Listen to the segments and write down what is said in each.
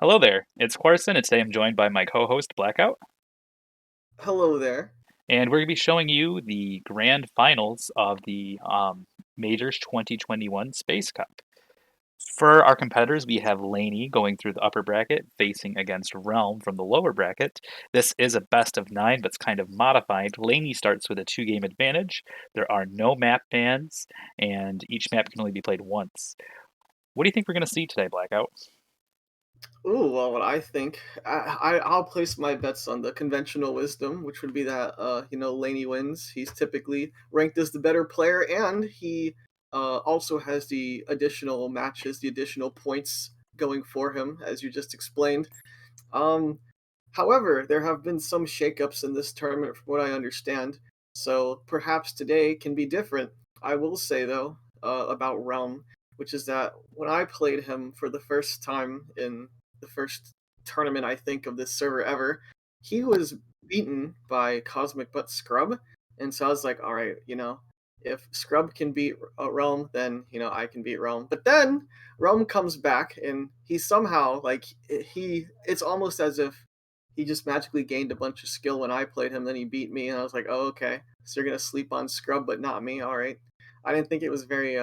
Hello there, it's Carson, and today I'm joined by my co-host Blackout, Hello there. and we're going to be showing you the grand finals of the Majors 2021 Space Cup. For our competitors, we have Lany going through the upper bracket, facing against Realm from the lower bracket. This is a best of 9, but it's kind of modified. Lany starts with a 2-game advantage. There are no map bans, and each map can only be played once. What do you think we're going to see today, Blackout? Ooh, well, what I think, I'll place my bets on the conventional wisdom, which would be that Laney wins. He's typically ranked as the better player, and he also has the additional matches, the additional points going for him, as you just explained. Um, However, there have been some shakeups in this tournament, from what I understand. So perhaps today can be different. I will say though about Realm, which is that when I played him for the first time in the first tournament, I think of this server ever, he was beaten by Cosmic Butt Scrub, and so I was like, all right, if Scrub can beat Realm, then I can beat Realm. But then Realm comes back, and he somehow like he. It's almost as if he just magically gained a bunch of skill when I played him. Then he beat me, and I was like, "Oh, okay. So you're gonna sleep on Scrub, but not me. All right." I didn't think it was very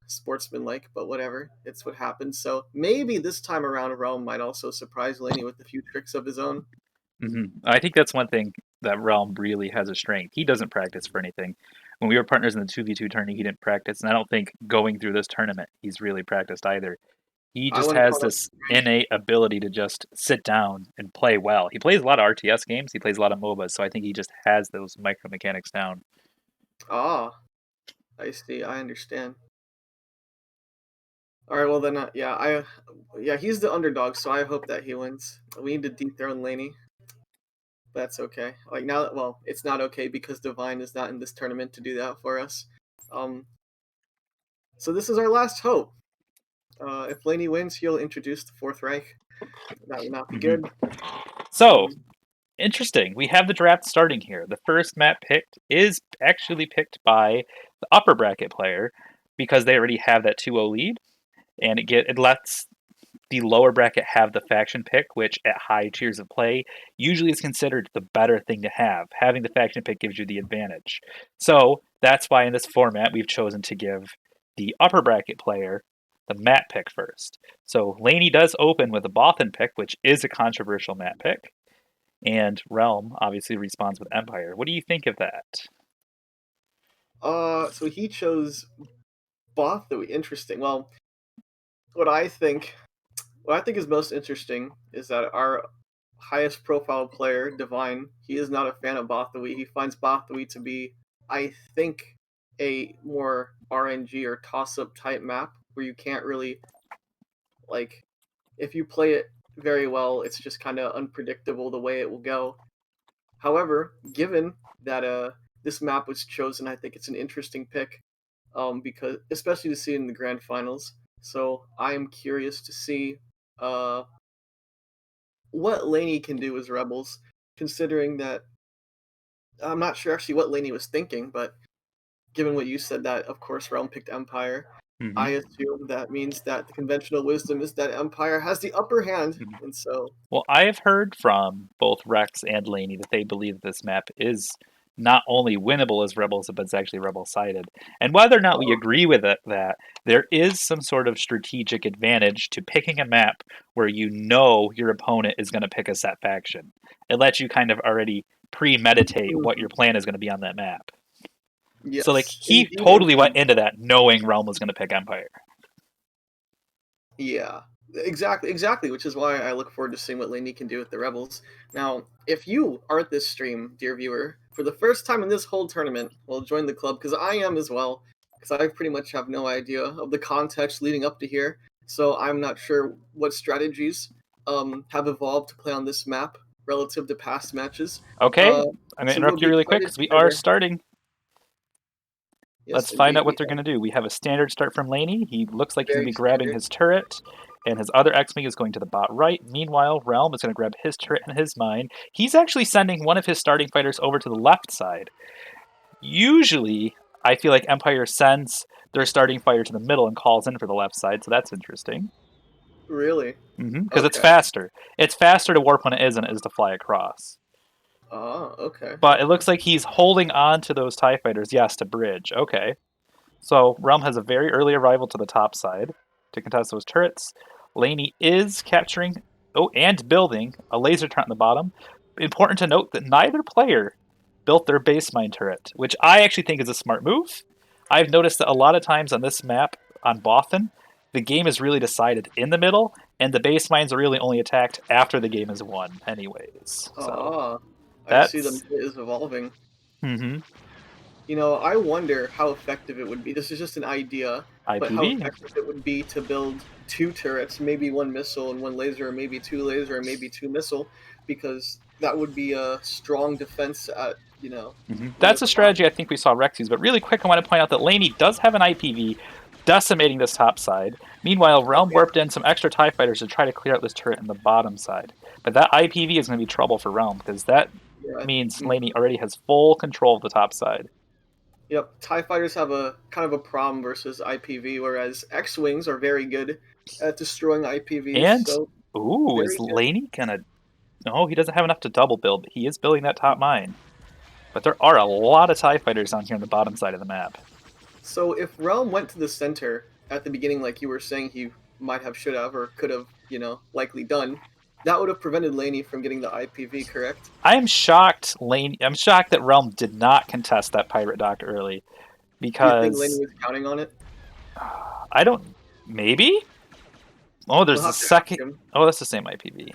sportsmanlike, but whatever. It's what happened. So maybe this time around, Realm might also surprise Laney with a few tricks of his own. I think that's one thing that Realm really has a strength. He doesn't practice for anything. When we were partners in the 2v2 tourney, he didn't practice, and I don't think going through this tournament he's really practiced either. He I just wouldn't has call that this strength. innate ability to just sit down and play well. He plays a lot of RTS games, he plays a lot of MOBAs, so I think he just has those micro mechanics down. Ah, I see. I understand. All right. Well then, yeah, he's the underdog, so I hope that he wins. We need to dethrone Laney. That's okay. Like now, well, it's not okay because Divine is not in this tournament to do that for us. Um, so this is our last hope. If Laney wins, he'll introduce the Fourth Reich. That would not be hmm good. So, Um, interesting. We have the draft starting here. The first map picked is actually picked by the upper bracket player because they already have that 2-0 lead, and it lets the lower bracket have the faction pick, which at high tiers of play usually is considered the better thing to have. Having the faction pick gives you the advantage. So that's why in this format we've chosen to give the upper bracket player the map pick first. So Laney does open with a Bothan pick, which is a controversial map pick, and Realm obviously responds with Empire. What do you think of that? so he chose Bothui. Interesting. Well, what I think, what I think is most interesting is that our highest profile player, Divine, he is not a fan of Bothui. He finds Bothui to be, I think, a more RNG or toss up type map where you can't really like if you play it very well, it's just kind of unpredictable the way it will go. However, given that this map was chosen, I think it's an interesting pick, because especially to see it in the grand finals. So I am curious to see uh, what Laney can do as Rebels, considering that I'm not sure actually what Laney was thinking, but given what you said, that of course Realm picked Empire, I hmm assume that means that the conventional wisdom is that Empire has the upper hand, and so Well, I have heard from both Rex and Laney that they believe this map is not only winnable as Rebels, but it's actually Rebel sided. And whether or not we uh, agree with it, that there is some sort of strategic advantage to picking a map where you know your opponent is going to pick a set faction. It lets you kind of already premeditate what your plan is going to be on that map. So, like, yes, he indeed, totally went indeed. into that knowing Realm was going to pick Empire. Yeah, exactly. Which is why I look forward to seeing what Laney can do with the Rebels. Now, if you are at this stream, dear viewer, for the first time in this whole tournament, well, join the club because I am as well. Because I pretty much have no idea of the context leading up to here, so I'm not sure what strategies have evolved to play on this map relative to past matches. Okay, Uh, I'm going to so we'll interrupt you be really quick excited because we are together. starting. Yes, Let's find indeed, out what we they're are going to do. We have a standard start from Laney. He looks like he's going to very be grabbing standard. his turret, and his other X-Wing is going to the bot right. Meanwhile, Realm is going to grab his turret in his mine. He's actually sending one of his starting fighters over to the left side. Usually, I feel like Empire sends their starting fighter to the middle and calls in for the left side, so that's interesting. Really? Because it's Okay. faster. It's faster to warp when it is than it is to fly across. Oh, okay, But it okay. looks like he's holding on to those TIE fighters, yes, to bridge. Okay. So Realm has a very early arrival to the top side to contest those turrets. Lany is capturing, oh, and building a laser turret on the bottom. Important to note that neither player built their base mine turret, which I actually think is a smart move. I've noticed that a lot of times on this map on Bothan, the game is really decided in the middle, and the base mines are really only attacked after the game is won, anyways. So Ah, I see the that's meta is evolving. mm-hmm. I wonder how effective it would be. This is just an idea, but how IPV. effective it would be to build two turrets, maybe one missile and one laser, or maybe two laser and maybe two missile, because that would be a strong defense at end That's of a the map. strategy I think we saw Rex use. But really quick, I want to point out that Lany does have an IPV decimating this top side. Meanwhile, Realm Okay. warped in some extra TIE fighters to try to clear out this turret in the bottom side. But that IPV is going to be trouble for Realm because that Yeah. means Mhm. Lany already has full control of the top side. Yep. TIE fighters have a kind of a problem versus IPV, whereas X Wings are very good at destroying IPVs, And, so ooh, is very good. Lany going to. No, he doesn't have enough to double build, but he is building that top mine. But there are a lot of TIE fighters down here on the bottom side of the map. So if Realm went to the center at the beginning, like you were saying he might have, should have, or could have, likely done, that would have prevented Laney from getting the IPV, correct? I'm shocked that Realm did not contest that pirate dock early Do you think Laney because was counting on it? I don't. Maybe. Oh, We'll there's a have to ask second. him. Oh, that's the same IPV.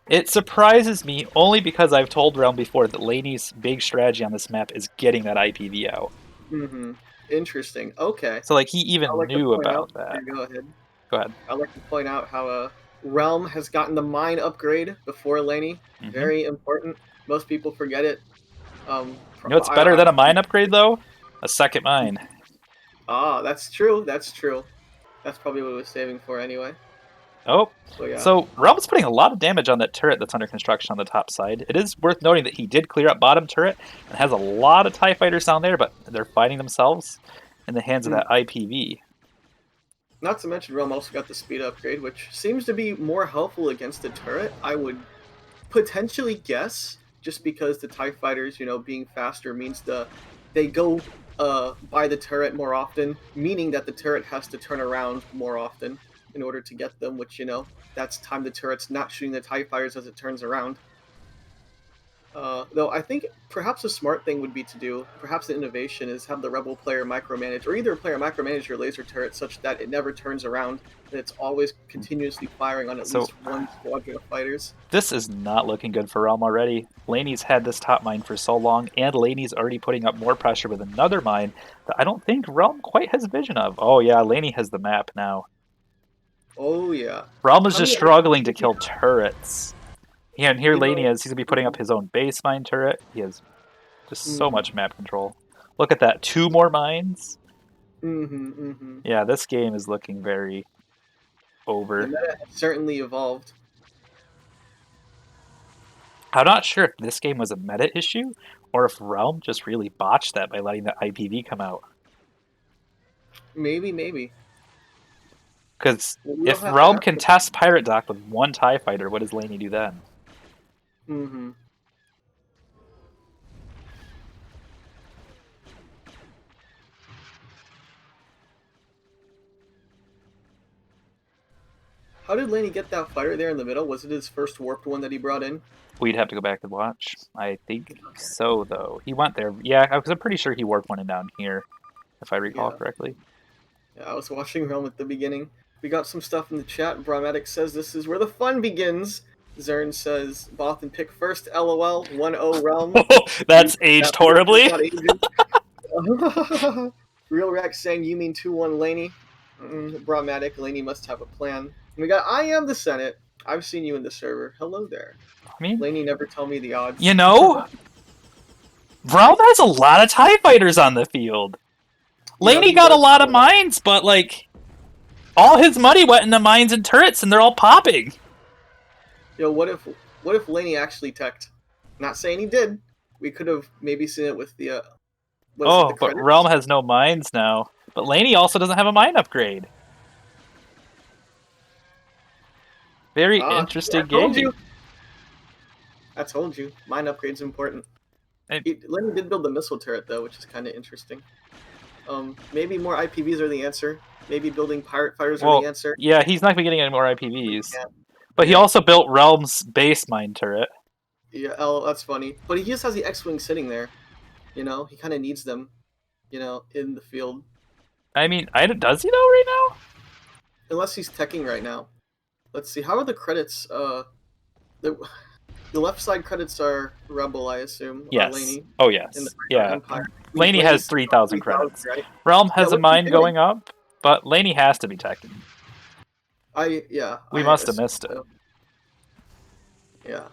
It surprises me only because I've told Realm before that Laney's big strategy on this map is getting that IPV out. Mm-hmm. Interesting. Okay. So like he I'd even like to knew point out. about that. Here, go ahead. Go ahead. I'd like to point out how Realm has gotten the mine upgrade before Laney. Hmm. Very important. Most people forget it. You know what's better I than a mine upgrade though? A second mine. that's true. That's true. That's probably what it was saving for anyway. Oh, So yeah. so Realm's putting a lot of damage on that turret that's under construction on the top side. It is worth noting that he did clear up bottom turret and has a lot of TIE fighters down there, but they're fighting themselves in the hands of Hmm. that IPV. Not to mention, Realm also got the speed upgrade, which seems to be more helpful against the turret. I would potentially guess, just because the TIE fighters, being faster means they go by the turret more often, meaning that the turret has to turn around more often in order to get them, which that's time the turret's not shooting the TIE fighters as it turns around. Though I think perhaps a smart thing would be to do, perhaps an innovation, is have the rebel player micromanage, or either player micromanage your laser turret such that it never turns around, and it's always continuously firing on at So least one squadron of fighters. this is not looking good for Realm already. Laney's had this top mine for so long, and Laney's already putting up more pressure with another mine that I don't think Realm quite has vision of. Oh yeah, Laney has the map now. Oh yeah. Realm is How just many struggling IPs to does he kill have? turrets. Yeah, and here You Laney know. is. He's gonna be putting up his own base mine turret. He has just so Mm-hmm. much map control. Look at that, two more mines. Mm-hmm. Mm-hmm. Yeah, this game is looking very The over. meta has certainly evolved. I'm not sure if this game was a meta issue or if Realm just really botched that by letting the IPV come out. Maybe, maybe. Because Well, we'll if have to Realm ask can him. test Pirate Dock with one TIE fighter, what does Laney do then? Mm-hmm. How did Laney get that fighter there in the middle? Was it his first warped one that he brought in? We'd have to go back and watch. I think so, though. He went there. Yeah, because I'm pretty sure he warped one in down here, if I recall Yeah. correctly. Yeah, I was watching Realm at the beginning. We got some stuff in the chat. Bromatic says this is where the fun begins. Zern says Bothan pick first. LOL. 1-0 Realm. That's That aged look is horribly. not aging. Real Rex saying you mean 2-1 Laney. Bromatic. Laney must have a plan. We got I am the Senate. I've seen you in the server. Hello there. I mean, Laney never tell me the you odds. know, Realm has a lot of TIE fighters on the field. Laney He got a does. lot of mines, but, like, all his money went into mines and turrets, and they're all popping. What if Laney actually teched? Not saying he did. We could have maybe seen it with the what is it, the Oh, but Realm credits? has no mines now. But Laney also doesn't have a mine upgrade. Very Ah, I interesting told game. you. I told you. Mine upgrade's important. And, Lenny did build the missile turret though, which is kind of interesting. Maybe more IPVs are the answer. Maybe building pirate fighters are the well, answer. yeah, he's not gonna be getting any more IPVs. Yeah, But he yeah, also built Realm's base mine turret. yeah. Oh, that's funny. But he just has the X-wing sitting there. He kind of needs them. In the field. I mean, does he though right now? Unless he's teching right now. Let's see. How are the credits? The the left side credits are Rebel, I assume. Yes. Laney, Oh and the yes. right are Yeah. Empire. Laney has Laney's 3,000 3,000, credits. right? Realm Yeah. has a What's he mine doing? going up, but Laney has to be teching. We I must have assume missed it. so. Yeah,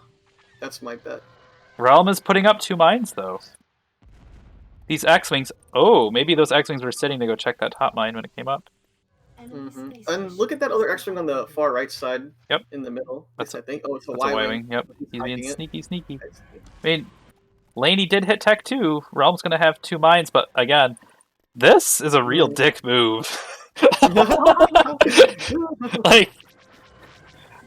that's my bet. Realm is putting up 2 mines though. These X-wings. Oh, maybe those X-wings were sitting to go check that top mine when it came up. And look at that other X-wing on the far right side. Yep. In the middle. That's I think. Oh, it's a a Y-wing. Y-wing. Yep. He's He's being hacking it. sneaky. I mean, Laney did hit tech too. Realm's gonna have 2 mines, but again, this is a real dick move. Like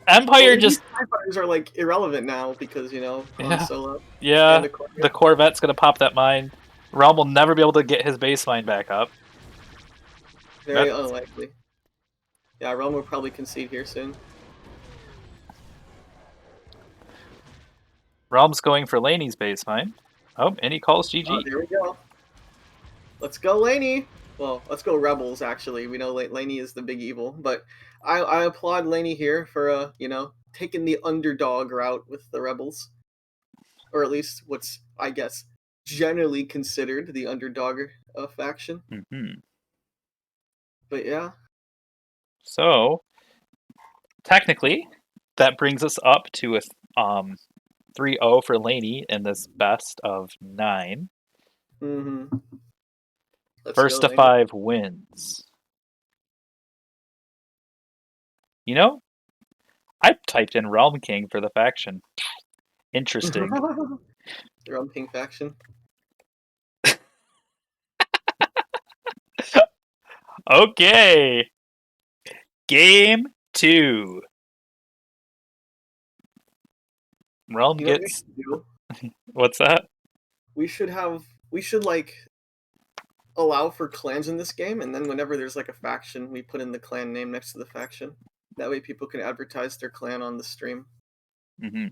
Empire Well, these just TIE fighters are like irrelevant now because Han Solo and yeah, the Corvette. the Corvette's gonna pop that mine. Realm will never be able to get his base mine back up. Very That's unlikely. Yeah, Realm will probably concede here soon. Realm's going for Laney's base mine. Oh, and he calls Oh, GG. there we go. Let's go, Laney. Well, let's go Rebels. Actually, we know Laney is the big evil, but I applaud Laney here for taking the underdog route with the Rebels, or at least what's I guess generally considered the underdog faction. Mm-hmm. But yeah. So technically, that brings us up to a 3-0 for Laney in this best of 9. Mm-hmm. Let's First go, to Laney. 5 wins. You know, I typed in Realmking for the faction. Interesting. Realmking faction. Okay. Game 2. Realm You know what we gets should do? what's that? We should like allow for clans in this game, and then whenever there's like a faction, we put in the clan name next to the faction. That way, people can advertise their clan on the stream. Mm-hmm.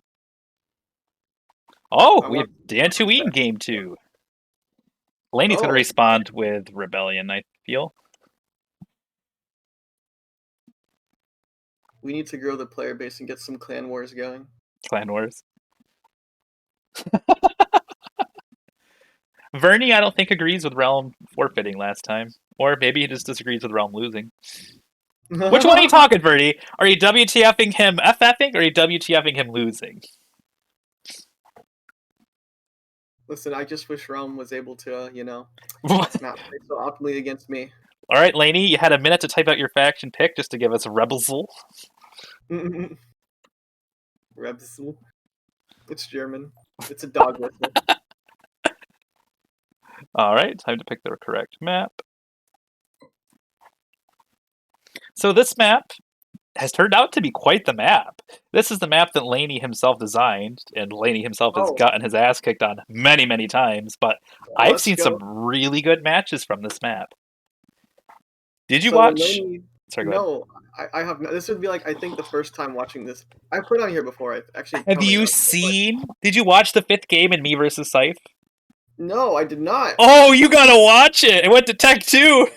Oh, I we want have Dantooine game 2. Laney's going to Oh, respond with Rebellion, I feel. we need to grow the player base and get some clan wars going. Clan Wars. Vernie, I don't think agrees with Realm forfeiting last time. Or maybe he just disagrees with Realm losing. Which one are you talking, Vernie? Are you WTFing him FFing or are you WTFing him losing? Listen, I just wish Realm was able to, All not play so optimally against me. right, Laney, you had a minute to type out your faction pick just to give us a Rebelsel. Rebsel. It's German. It's a dog whistle. All right, time to pick the correct map. So this map has turned out to be quite the map. This is the map that Laney himself designed, and Laney himself has Oh, gotten his ass kicked on many, many times, but I've let's seen some go. really good matches from this map. Did you So when watch? Laney, Sorry, go ahead. no, I have not. This would be like I think the first time watching this. I put it on here before. I actually Have probably you have, but seen? Did you watch the 5th game in Me versus Scythe? no, I did not. Oh, you gotta watch it! It went to Tech 2!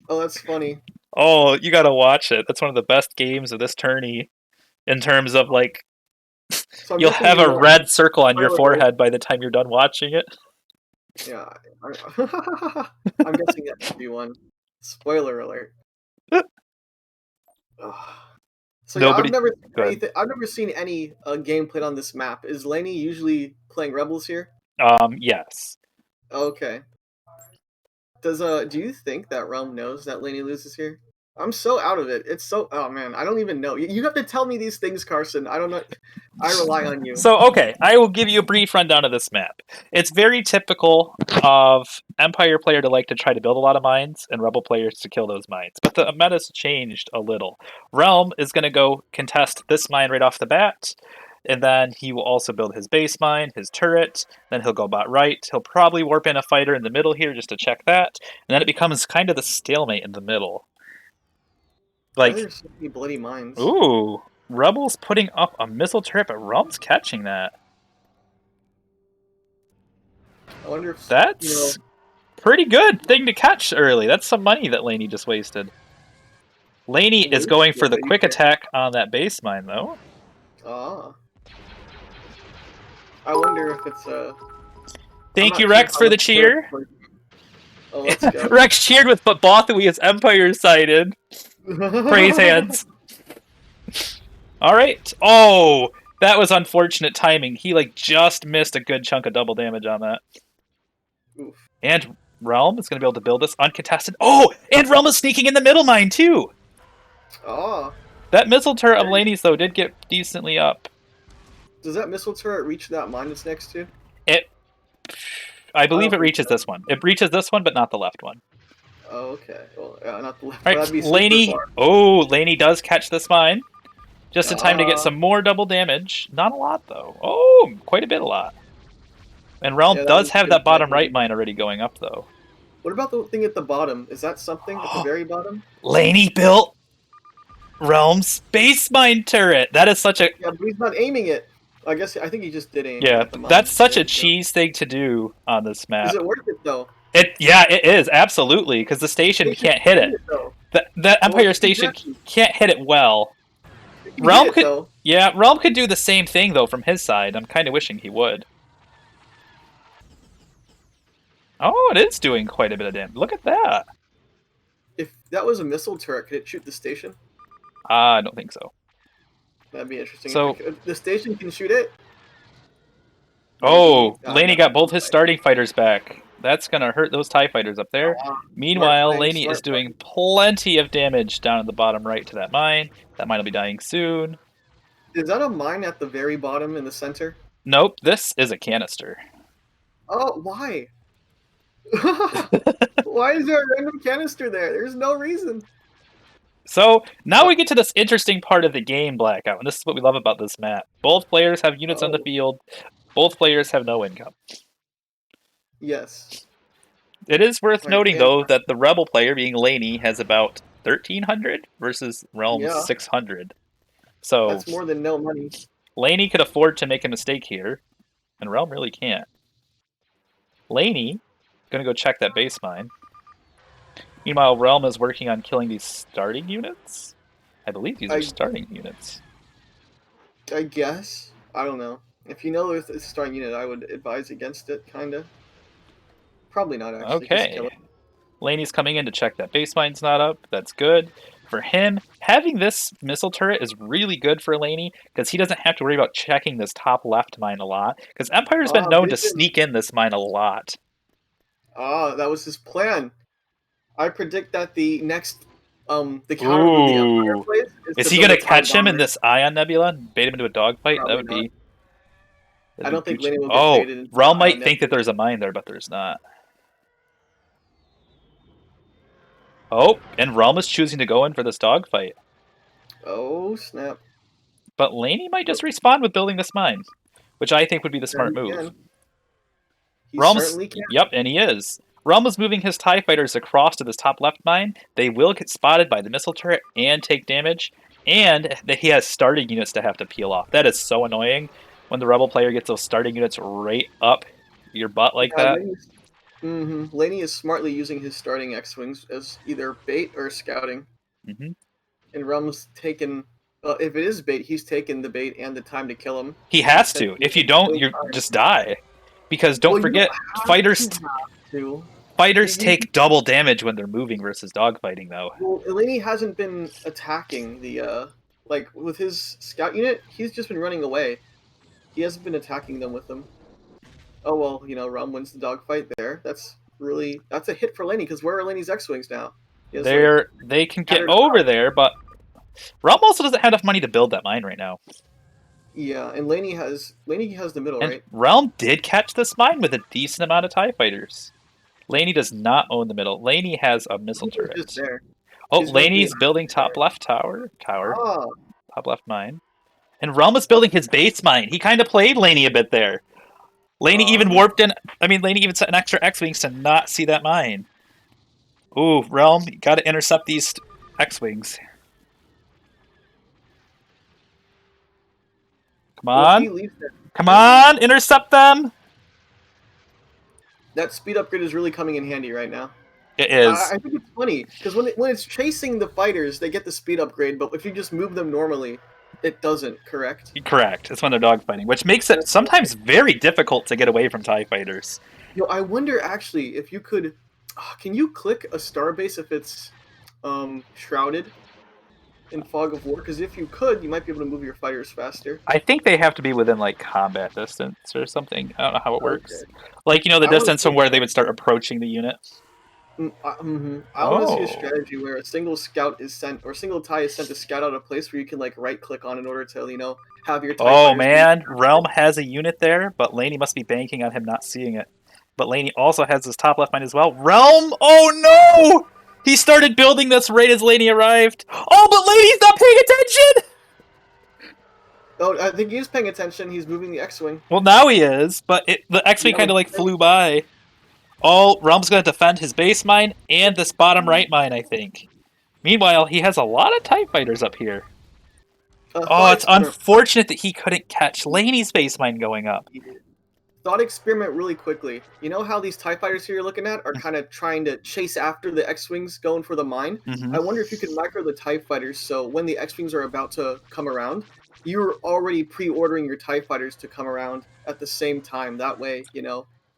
Oh, that's funny. Oh, you gotta watch it. That's one of the best games of this tourney in terms of like So I'm you'll guessing have a red circle on your Spoiler alert. forehead by the time you're done watching it. Yeah, I'm guessing that should be one. Spoiler alert. Ugh. So yeah, Nobody good. I've never seen any game played on this map. Is Laney usually playing Rebels here? Yes. Okay. Do you think that Realm knows that Laney loses here? I'm so out of it. It's so oh man, I don't even know. You have to tell me these things, Carson. I don't know. I rely on you. So, okay, I will give you a brief rundown of this map. It's very typical of Empire player to like to try to build a lot of mines and Rebel players to kill those mines. But the meta's changed a little. Realm is going to go contest this mine right off the bat, and then he will also build his base mine, his turret, then he'll go bot right. He'll probably warp in a fighter in the middle here just to check that, and then it becomes kind of the stalemate in the middle. Why are Like, there so many bloody mines? ooh, Rebels putting up a missile turret, but Realm's catching that. I wonder if That's pretty good thing to catch early. That's some money that Lany just wasted. Lany is waste going for it, the but you quick can't. attack on that base mine, though. Ah, I wonder if it's I'm Thank you, not sure Rex, how for the the turret cheer. works. Oh, let's go. Rex cheered with Bothui as Empire sided. Praise hands. All right. Oh, that was unfortunate timing. He like just missed a good chunk of double damage on that. Oof. And Realm is going to be able to build this uncontested. Oh, and Realm is sneaking in the middle mine too. Ah, That missile turret of Lany's though did get decently up. does that missile turret reach that mine it's next to? It, I I believe don't it think reaches so. this one. It reaches this one, but not the left one. Oh, okay. Well, not the left. All That'd right, be super Lany. far. Oh, Lany does catch this mine. Just in time to get Ah, some more double damage. Not a lot though. Oh, quite a bit, a lot. And Realm yeah, that does was have good that bottom timing. right mine already going up though. What about the thing at the bottom? Is that something at the very bottom? Lany built Realm's base mine turret. That is such a Yeah, but he's not aiming it. I think he just did aim yeah. at the mine. That's such There a you go. cheese thing to do on this Is map. it worth it though? It is absolutely because the station It should can't hit hit it. it though. The Well, Empire station exactly. can't hit it well. It can hit Realm it could, though. yeah, Realm could do the same thing though from his side. I'm kind of wishing he would. Oh, it is doing quite a bit of damage. Look at that. If that was a missile turret, could it shoot the station? I don't think so. That'd be interesting. So, If the station can shoot it, maybe. oh, Lany Never got both his mind. starting fighters back. That's gonna hurt those TIE fighters up there. Smart Meanwhile, playing, Lany is smart doing playing. plenty of damage down at the bottom right to that mine. That mine will be dying soon. Is that a mine at the very bottom in the center? Nope, this is a canister. Oh, why? Why is there a random canister there? There's no reason. So now Uh, we get to this interesting part of the game, Blackout, and this is what we love about this map. Both players have units on the oh, field. Both players have no income. yes. It is worth Right, noting, and though, that the Rebel player, being Lany, has about 1,300 versus Realm's yeah, 600. So that's more than no money. Lany could afford to make a mistake here, and Realm really can't. Lany, gonna go check that base mine. Meanwhile, Realm is working on killing these starting units. I believe these are I starting units. I guess. I don't know. If you know it's a starting unit, I would advise against it, kinda. Probably not actually. Just kill Okay. it. Laney's coming in to check that base mine's not up. That's good. For him, having this missile turret is really good for Laney because he doesn't have to worry about checking this top left mine a lot. Because Empire's been Ah, known to vision. sneak in this mine a lot. Ah, that was his plan. I predict that the counter move the Empire Ooh. plays is Is to he build going a to TIE catch him in bomber. this Ion Nebula and bait him into a dogfight? Probably not. I That'd don't be think Gucci. Lenny will get Oh, baited into Realm Ion might think that Nebula. there's a mine there, but there's not. Oh, and Realm is choosing to go in for this dogfight. Oh snap! But Laney might just respond with building this mine, which I think would be the Yeah, smart he move. can. He Realm's, certainly can. yep, and he is. Realm is moving his TIE fighters across to this top left mine. They will get spotted by the missile turret and take damage, and he has starting units to have to peel off. That is so annoying when the Rebel player gets those starting units right up your butt like Yeah, that. Laney is smartly using his starting X-wings as either bait or scouting, Hmm. and Rum's taken. If it is bait, he's taken the bait and the time to kill him. He He's has to. taking If you don't, no you time. just die. Because don't Well, you don't forget, have fighters to. fighters You take double damage when they're moving versus dogfighting, though. well, Laney hasn't been attacking the like with his scout unit. He's just been running away. He hasn't been attacking them with them. Oh well, Rum wins the dogfight there. That's a hit for Laney because where are Laney's X-wings now? He has like They can get scattered over power. there, but Realm also doesn't have enough money to build that mine right now. Yeah, and Laney has the middle, And right? Realm did catch this mine with a decent amount of TIE fighters. Laney does not own the middle. Laney has a missile He was just turret. there. Oh, He's going to be Laney's building top there. left tower, Ah, top left mine. And Realm is building his base mine. He kind of played Laney a bit there. Laney even ah. warped in. I mean, Laney even set an extra X-wings to not see that mine. Ooh, Realm, you got to intercept these X-wings. Come Well, if on, he leaves that, come on, intercept them. that speed upgrade is really coming in handy right now. It I is think it's funny because when it's chasing the fighters, they get the speed upgrade, but if you just move them normally, it doesn't. Correct? correct. It's when they're dogfighting, which makes it That's right. sometimes very difficult to get away from TIE fighters. I wonder actually if you could. Can you click a starbase if it's shrouded in fog of war? Because if you could, you might be able to move your fighters faster. I think they have to be within like combat distance or something. I don't know how it works. Okay. Like the I want to distance see. from where they would start approaching the unit. I want to see a Oh, strategy where a single scout is sent or a single tie is sent to scout out a place where you can like right click on in order to have your tie oh fighters move man, faster. Realm has a unit there, but Laney must be banking on him not seeing it. But Laney also has his top left mine as well. Realm, oh no! He started building this right as Laney arrived. Oh, but Laney's not paying attention. Oh, I think he's paying attention. He's moving the X-wing. Well, now he is, but the X-wing Yeah, kind of like flew by. Oh, Realm's gonna defend his base mine and this bottom right mine, I think. Meanwhile, he has a lot of TIE fighters up here. Oh, Thought it's experiment. unfortunate that he couldn't catch Laney's base mine going up. Thought experiment really quickly. You know how these TIE fighters here you're looking at are kind of trying to chase after the X-wings going for the mine? Mm-hmm. I wonder if you could micro the TIE fighters so when the X-wings are about to come around, you're already pre-ordering your TIE fighters to come around at the same time. That way,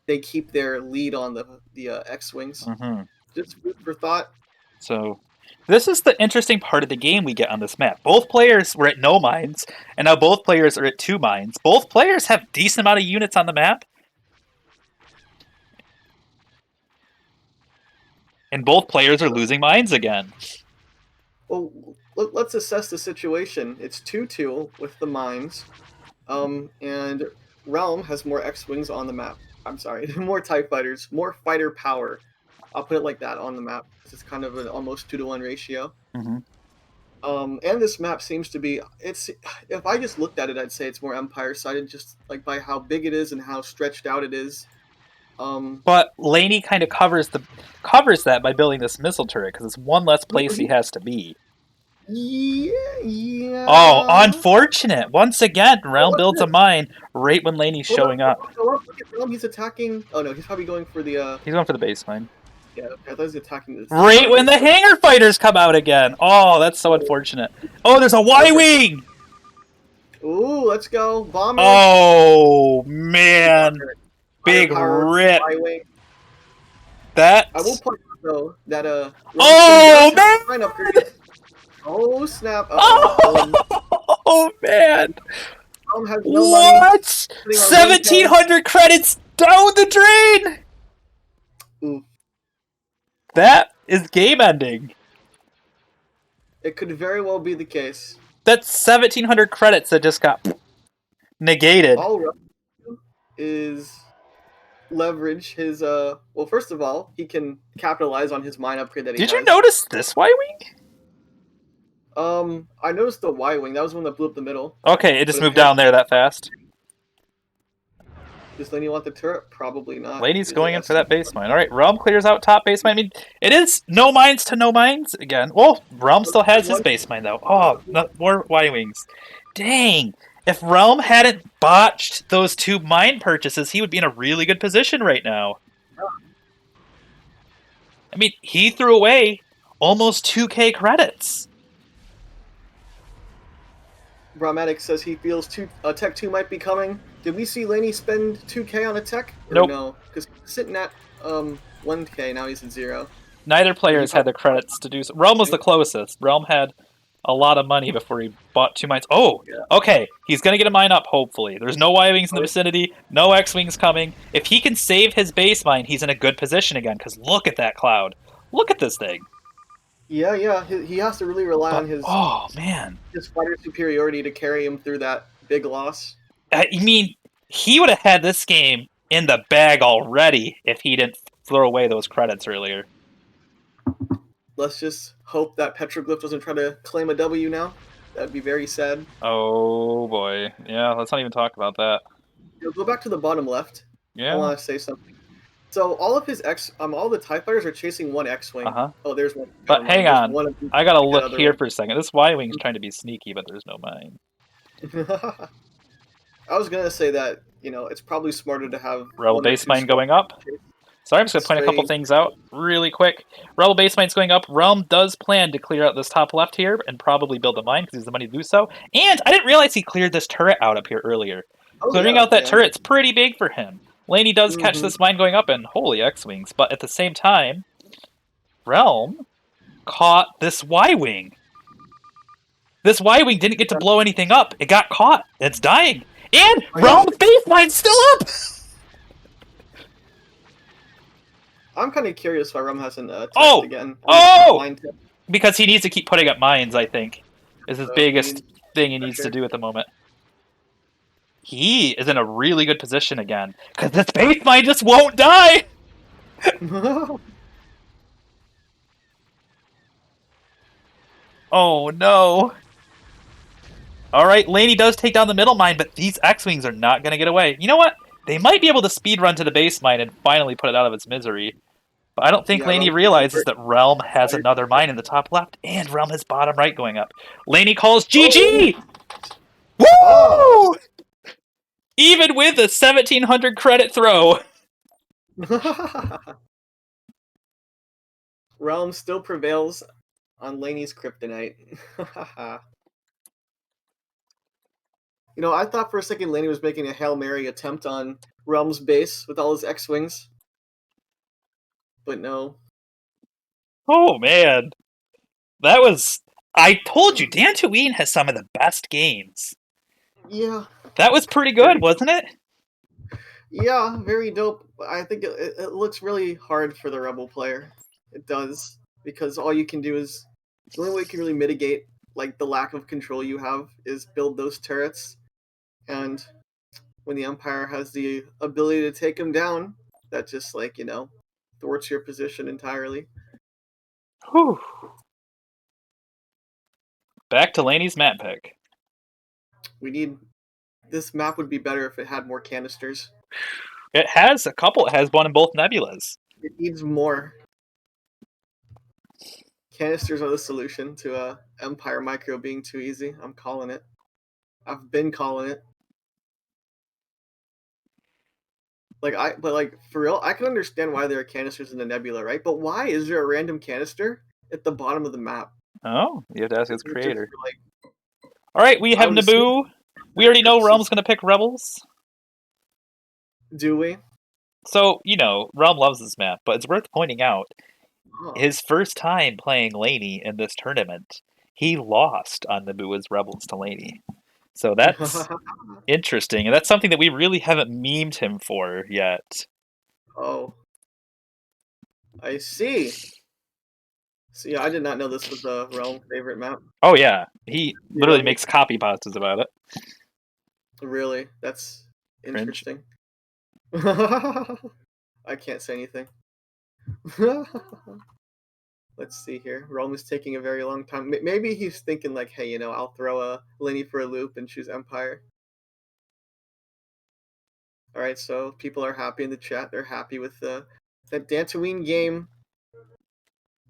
they keep their lead on the X-wings. Mm-hmm. Just food for thought. So, this is the interesting part of the game we get on this map. Both players were at no mines, and now both players are at 2 mines. Both players have decent amount of units on the map, and both players are losing mines again. Well, let's assess the situation. It's 2-2 with the mines, and Realm has more X-wings on the map. I'm sorry, more TIE fighters, more fighter power. I'll put it like that on the map. It's kind of an almost 2-to-1 ratio. Mm-hmm. And this map seems to be. It's if I just looked at it, I'd say it's more Empire sided, just like by how big it is and how stretched out it is. But Laney kind of covers that by building this missile turret because it's one less place he has to be. Yeah, Oh, yeah. unfortunate! Once again, Oh, Realm what's builds a this? mine right when Laney's Hold showing up, up. look at Realm. He's attacking. Oh no, he's probably going for the. He's going for the base mine. Yeah, I thought he was attacking the Right when starbase. the hangar fighters come out again. Oh, that's so unfortunate. Oh, there's a Y-wing! Ooh, let's go. Bomber. Oh, man. Big Firepower, rip. Y-wing. I will That's... point out though that Realmking Oh, does have man! a line upgrade. Oh snap! Oh, man. Realm has no money. What? Sitting on 1K. 1,700 credits down the drain! Ooh, That is game ending. it could very well be the case. That's 1,700 credits that just got negated. All Realm is leverage his well, first of all, he can capitalize on his mine upgrade that he Did you has. notice this Y-wing? I noticed the Y-wing. That was the one that blew up the middle. Okay, it just But moved down there that fast. Does Lany want the turret? Probably not. Lady's Because going it in has for that base mine. All right, Realm clears out top base mine. I mean, it is no mines to no mines again. Well, Realm still has his base mine, though. Oh, more Y-wings. Dang. If Realm hadn't botched those 2 mine purchases, he would be in a really good position right now. I mean, he threw away almost 2K credits. Brahmatic says he feels Tech 2 might be coming. Did we see Lany spend 2K on a Tech? Or Nope. no? Because he's sitting at 1K, now he's at 0. Neither players had the credits to do so. Realm was the closest. Realm had a lot of money before he bought 2 mines. Oh, okay. He's going to get a mine up, hopefully. There's no Y-Wings in the vicinity, no X-Wings coming. If he can save his base mine, he's in a good position again, because look at that cloud. Look at this thing. Yeah. He has to really rely But on his oh man, fighter superiority to carry him through that big loss. I mean, he would have had this game in the bag already if he didn't throw away those credits earlier. Let's just hope that Petroglyph doesn't try to claim a W now. That'd be very sad. Oh boy, yeah. Let's not even talk about that. Go back to the bottom left. I Yeah. want to say something. So all of his all the TIE fighters are chasing one Uh X-wing. huh. Oh, there's one. But Never hang mind. There's on, one of them I gotta that look other here one. for a second. This Y wing's trying to be sneaky, but there's no mine. I was gonna say that it's probably smarter to have Rebel one or base two mine squad going up. Sorry, I'm just gonna point a couple stray. things out really quick. Rebel base mine's going up. Realm does plan to clear out this top left here and probably build a mine because he has the money to do so. And I didn't realize he cleared this turret out up here earlier. Oh Clearing yeah, out that yeah. turret's pretty big for him. Laney does catch Hmm. this mine going up and holy X-wings, but at the same time, Realm caught this Y-wing. This Y-wing didn't get to blow anything up. It got caught. It's dying. And Oh, yeah. Realm's base mine's still up! I'm kind of curious why Rum hasn't teched Oh! again. I mean, Oh! line tech. Because he needs to keep putting up mines, I think, is his He biggest needs thing he needs to pressure. do at the moment. He is in a really good position again. Because this base mine just won't die! Oh no. Alright, Laney does take down the middle mine, but these X-Wings are not going to get away. You know what? They might be able to speed run to the base mine and finally put it out of its misery. But I don't think Yeah, Laney Rum's realizes very that Realm has tired. another mine in the top left, and Realm has bottom right going up. Laney calls Oh, GG! oh. Woo! Even with a 1700 credit throw. Realm still prevails on Laney's kryptonite. I thought for a second Laney was making a Hail Mary attempt on Realm's base with all his X-Wings. But no. Oh man. That was. I told you, Dantooine has some of the best games. Yeah. That was pretty good, Very, wasn't it? yeah, very dope. I think it looks really hard for the Rebel player. It does. Because all you can do is. The only way you can really mitigate like the lack of control you have is build those turrets. And when the Empire has the ability to take them down, that just thwarts your position entirely. Whew. Back to Laney's map pick. We need this map would be better if it had more canisters. It has a couple. It has one in both nebulas. It needs more. Canisters are the solution to Empire Micro being too easy. I'm calling it. I've been calling it. But for real, I can understand why there are canisters in the nebula, right? But why is there a random canister at the bottom of the map? Oh, you have to ask its It's just creator. like All right, we I have would assume Naboo. We already know purposes. Realm's going to pick Rebels. Do we? So, Realm loves this map, but it's worth pointing out Oh. his first time playing Laney in this tournament, he lost on Naboo as Rebels to Laney. So that's interesting, and that's something that we really haven't memed him for yet. Oh, I see. So yeah, I did not know this was a Realm favorite map. Oh yeah, he Yeah, literally makes copy pastas about it. really, that's Cringe. interesting. I can't say anything. Let's see here. Realm is taking a very long time. Maybe he's thinking like, hey, I'll throw a Lenny for a loop and choose Empire. All right, so people are happy in the chat. They're happy with that Dantooine game.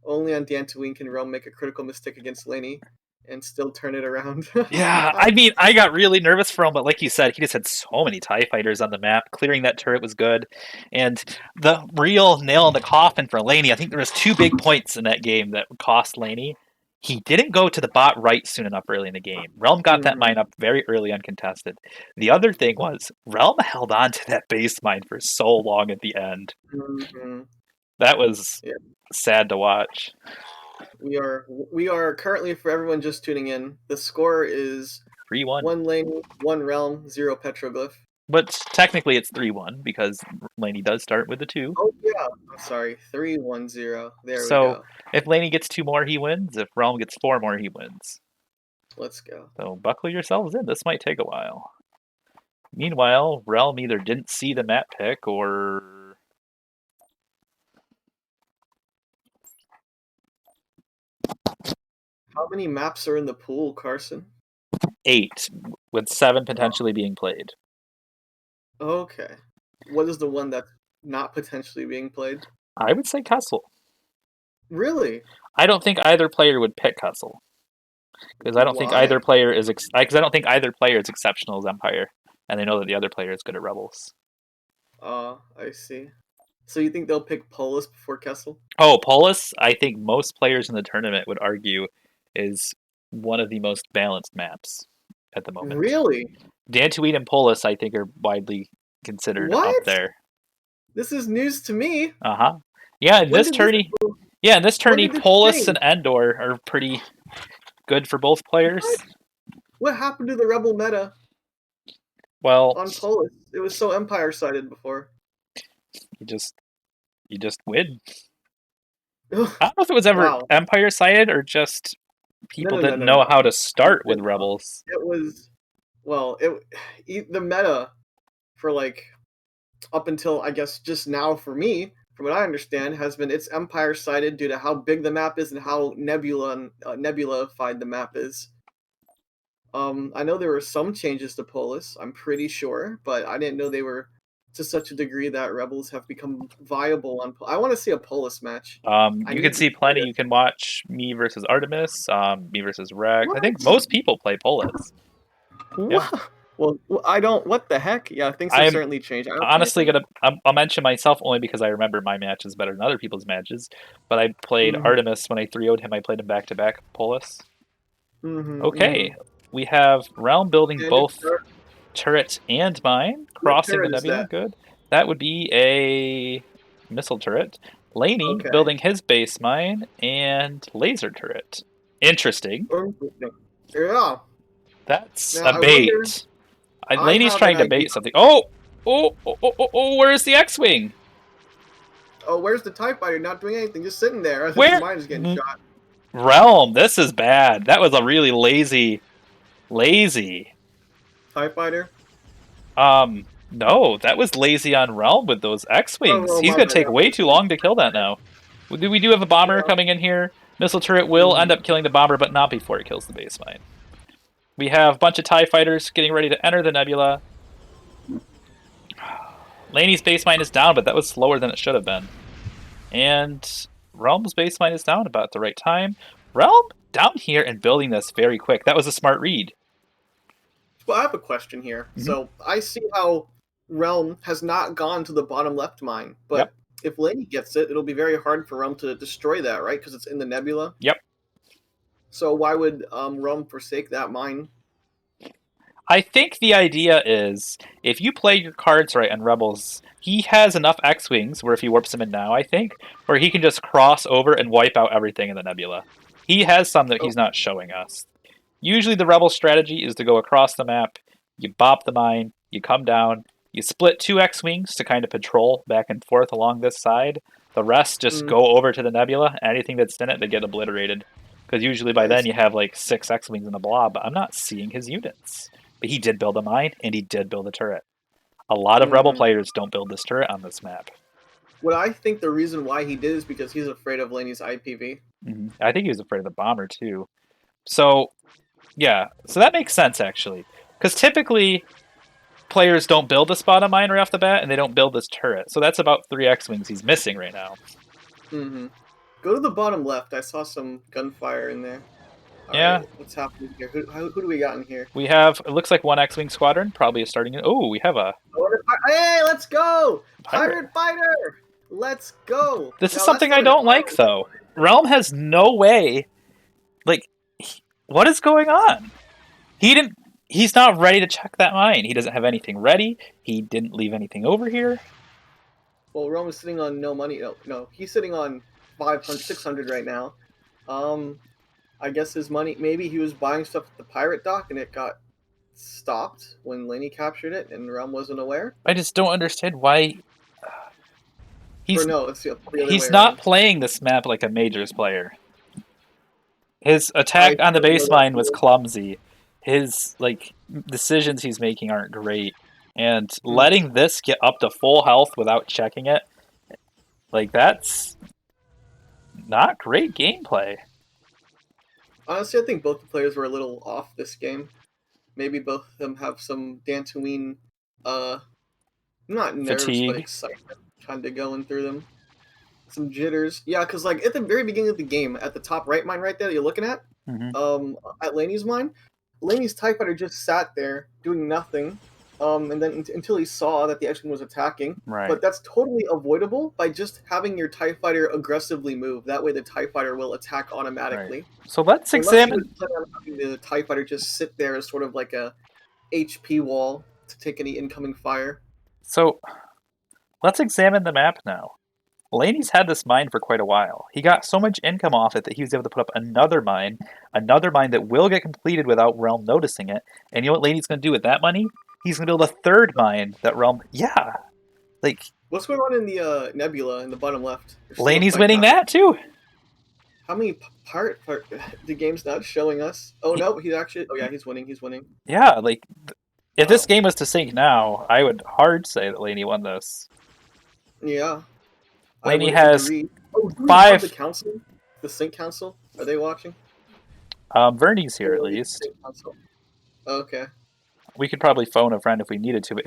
Only on Dantooine can Realm make a critical mistake against Lenny and still turn it around. Yeah, I mean, I got really nervous for him, but like you said, he just had so many TIE fighters on the map. Clearing that turret was good. And the real nail in the coffin for Laney, I think there was two big points in that game that cost Laney. He didn't go to the bot right soon enough early in the game. Realm got that Mhm, mine up very early uncontested. The other thing was Realm held on to that base mine for so long at the end. mhm. That was Yeah, sad to watch. we are currently, for everyone just tuning in, the score is 3-1. 1 Lane, 1 Realm, 0 Petroglyph. But technically it's 3-1 because Lany does start with the 2. Oh yeah, I'm sorry. 3-1-0. There we So go. if Lany gets 2 more, he wins. If Realm gets 4 more, he wins. Let's go. So buckle yourselves in. This might take a while. Meanwhile, Realm either didn't see the map pick or How many maps are in the pool, Carson? 8, with 7 Oh, potentially being played. okay. What is the one that's not potentially being played? I would say Kessel. Really? I don't think either player would pick Kessel because I don't think Why? either player is because I don't think either player is exceptional as Empire, and they know that the other player is good at Rebels. I see. So you think they'll pick Polis before Kessel? Oh, Polis, I think most players in the tournament would argue is one of the most balanced maps at the moment. Really? Dantooine and Polis, I think, are widely considered up What? there. This is news to me. Uh huh. Yeah, in When this did this tourney, yeah, in this when tourney, did this Polis and change? Endor are pretty good for both What? players. What happened to the Rebel meta Well, on Polis? It was so Empire sided before. you just you just win. Ugh, I don't know if it was ever wow. Empire sided or just No, people no, no, didn't no, know no. how to You've start with been wrong. Rebels. It was well, the meta for like up until I guess just now for me, from what I understand, has been it's Empire sided due to how big the map is and how nebulaified the map is. I know there were some changes to Polis, I'm pretty sure, but I didn't know they were to such a degree that Rebels have become viable on. I want to see a Polis match. I You need can to see see plenty. it. You can watch me versus Artemis, me versus Rex. I think What? most people play Polis. Yeah, What? Well, I don't. What the heck? Yeah, things have I'm certainly changed. I don't know honestly anything gonna. about. I'll mention myself only because I remember my matches better than other people's matches. But I played Mhm. Artemis when I 3-0'd him. I played him back to back Polis. Mhm. Okay, Mhm. we have Realm building And both turret and mine, what crossing the turret is nebula. that? Good. That would be a missile turret. Laney Okay. building his base mine and laser turret. Interesting. Interesting. Yeah. That's Now a I wonder. bait. I Laney's have an trying to idea. bait something. Oh! Oh! Oh! Oh! Oh! Oh! Where's the X-wing? Oh, where's the Tie Fighter? Not doing anything, just sitting there as if the Where? mine is getting shot. Realm. This is bad. That was a really lazy. Tie Fighter. No, that was lazy on Realm with those Oh, X-wings. oh, He's my gonna bad. take Yeah, way too long to kill that now. We do have a bomber yeah. coming in here. Missile turret will end Mhm. up killing the bomber, but not before it kills the base mine. We have a bunch of TIE fighters getting ready to enter the nebula. Laney's base mine is down, but that was slower than it should have been. And Realm's base mine is down about the right time. Realm down here and building this very quick. That was a smart read. Well, I have a question here. Mm-hmm. So I see how Realm has not gone to the bottom left mine, Yep. but if Lany gets it, it'll be very hard for Realm to destroy that, right? Because it's in the nebula. Yep. So why would Realm forsake that mine? I think the idea is if you play your cards right on Rebels, he has enough X Wings where if he warps them in now, I think, where he can just cross over and wipe out everything in the nebula. He has some that Oh, he's not showing us. Usually the Rebel strategy is to go across the map, you bop the mine, you come down, you split two X Wings to kind of patrol back and forth along this side. The rest just mm, go over to the nebula. Anything that's in it, they get obliterated. Because usually by I then see. you have like 6 X-Wings in the blob, but I'm not seeing his units. But he did build a mine, and he did build a turret. A lot of Rebel Hmm. players don't build this turret on this map. What I think the reason why he did is because he's afraid of Lany's IPV. I think he was afraid of the bomber too. So yeah, so that makes sense actually, because typically players don't build a spot on mine right off the bat, and they don't build this turret. So that's about 3 X-Wings he's missing right now. Hmm. Go to the bottom left. I saw some gunfire in there. All right, Yeah, what's happening here? Who do we got in here? we have, it looks like one X-Wing squadron, probably a starting. Oh, we have a Hey, let's go! pirate. Pirate fighter! Let's go! This is Now that's something I not an don't like though. Realm has no way. Like, what is going on? He didn't. He's not ready to check that mine. He doesn't have anything ready. He didn't leave anything over here. well, Rome is sitting on no money. No, no, he's sitting on 500, 600 right now. Um, I guess his money. Maybe he was buying stuff at the pirate dock and it got stopped when Lany captured it and Realm wasn't aware. I just don't understand why Or he's no, it's the other way he's not around. playing this map like a Majors player. His attack I on the don't know that baseline was clumsy. His decisions he's making aren't great. And letting this get up to full health without checking it, that's not great gameplay. Honestly, I think both the players were a little off this game. Maybe both of them have some Dantooine, not nerves, but Fatigue. excitement kind of going through them. Some jitters. Yeah, because like at the very beginning of the game, at the top right mine right there that you're looking Mm-hmm. at Lany's mine, Lany's TIE Fighter just sat there doing nothing, and then until he saw that the X-Wing was attacking. Right. But that's totally avoidable by just having your TIE Fighter aggressively move. That way the TIE Fighter will attack Right. automatically. So let's Unless you examine. would plan on having the TIE Fighter just sit there as sort of like a HP wall to take any incoming fire. So let's examine the map now. Laney's had this mine for quite a while. He got so much income off it that he was able to put up another mine that will get completed without Realm noticing it. And you know what Laney's going to do with that money? He's going to build a third mine that Realm. Yeah, like What's going on in the nebula in the bottom left? There's still a Laney's fight winning happening. that too. How many part the game's not showing us? Oh He- no, he's actually. Oh yeah, he's winning. He's winning. Yeah, if this Wow. game was to sync now, I would hard say that Laney won this. Yeah, I Laney would has agree. Oh, do we have the 5. council? The sync council? Are they watching? Vernie's here at Or the least. sync council? Okay. We could probably phone a friend if we needed to. But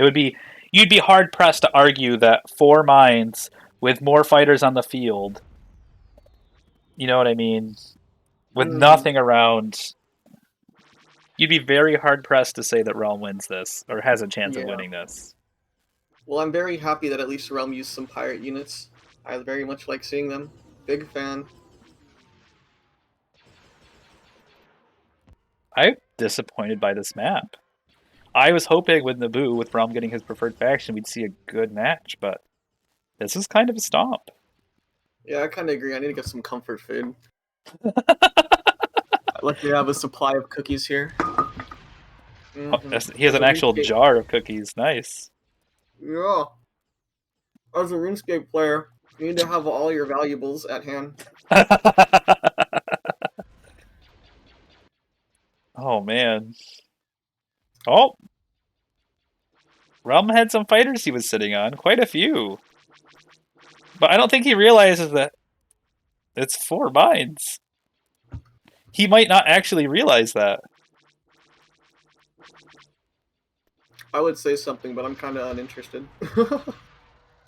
you'd be hard pressed to argue that 4 mines with more fighters on the field. You know what I mean? With nothing around, you'd be very hard pressed to say that Realm wins this or has a chance of Yeah. winning this. Well, I'm very happy that at least Realm used some pirate units. I very much like seeing them. Big fan. I'm disappointed by this map. I was hoping with Naboo, with Realm getting his preferred faction, we'd see a good match, but this is kind of a stomp. Yeah, I kind of agree. I need to get some comfort food. Luckily, I have a supply of cookies here. He has an actual jar of cookies. Nice. Yeah. As a RuneScape player, you need to have all your valuables at hand. Oh, man. Oh. Realm had some fighters he was sitting on. Quite a few. But I don't think he realizes that it's 4 mines. He might not actually realize that. I would say something, but I'm kind of uninterested.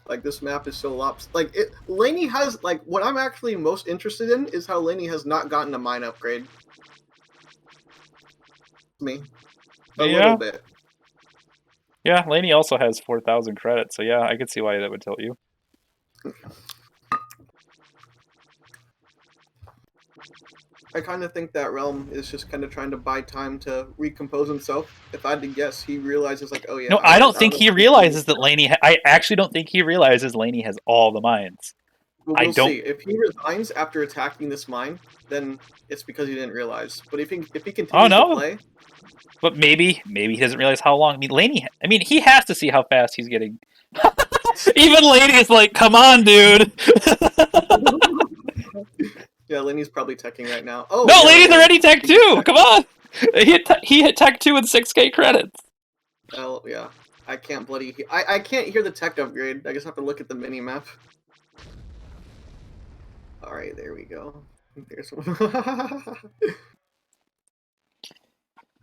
Like, this map is so Like, Lany has, like, what I'm actually most interested in is how Lany has not gotten a mine upgrade. Me. A little bit. Yeah, Lany also has 4,000 credits, so yeah, I could see why that would tilt you. I kind of think that Realm is just kind of trying to buy time to recompose himself. If I had to guess, he realizes, like, oh yeah. No, I don't think he realizes that Lany. I actually don't think he realizes Lany has all the mines. Well, I we'll don't. see. If he resigns after attacking this mine, then it's because he didn't realize. But if he continues to play, but maybe he doesn't realize how long. I mean, Lany. I mean, he has to see how fast he's getting. Even Lany is like, "Come on, dude." Yeah, Lany's probably teching right now. Oh no, yeah, Lany's already tech 2. Come on, he hit tech 2 with 6K credits. Oh yeah, I can't bloody. I can't hear the tech upgrade. I just have to look at the mini map. All right, there we go. There's one.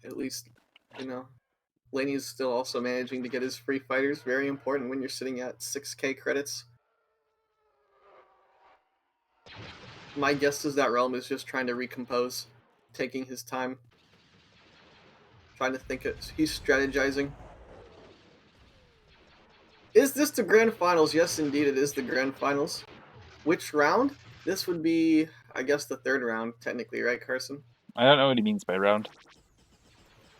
At least, you know, Lany's still also managing to get his free fighters. Very important when you're sitting at 6K credits. My guess is that Realm is just trying to recompose, taking his time, trying to think it. He's strategizing. Is this the grand finals? Yes, indeed, it is the grand finals. Which round? This would be, I guess, the 3rd round, technically, right, Carson? I don't know what he means by round.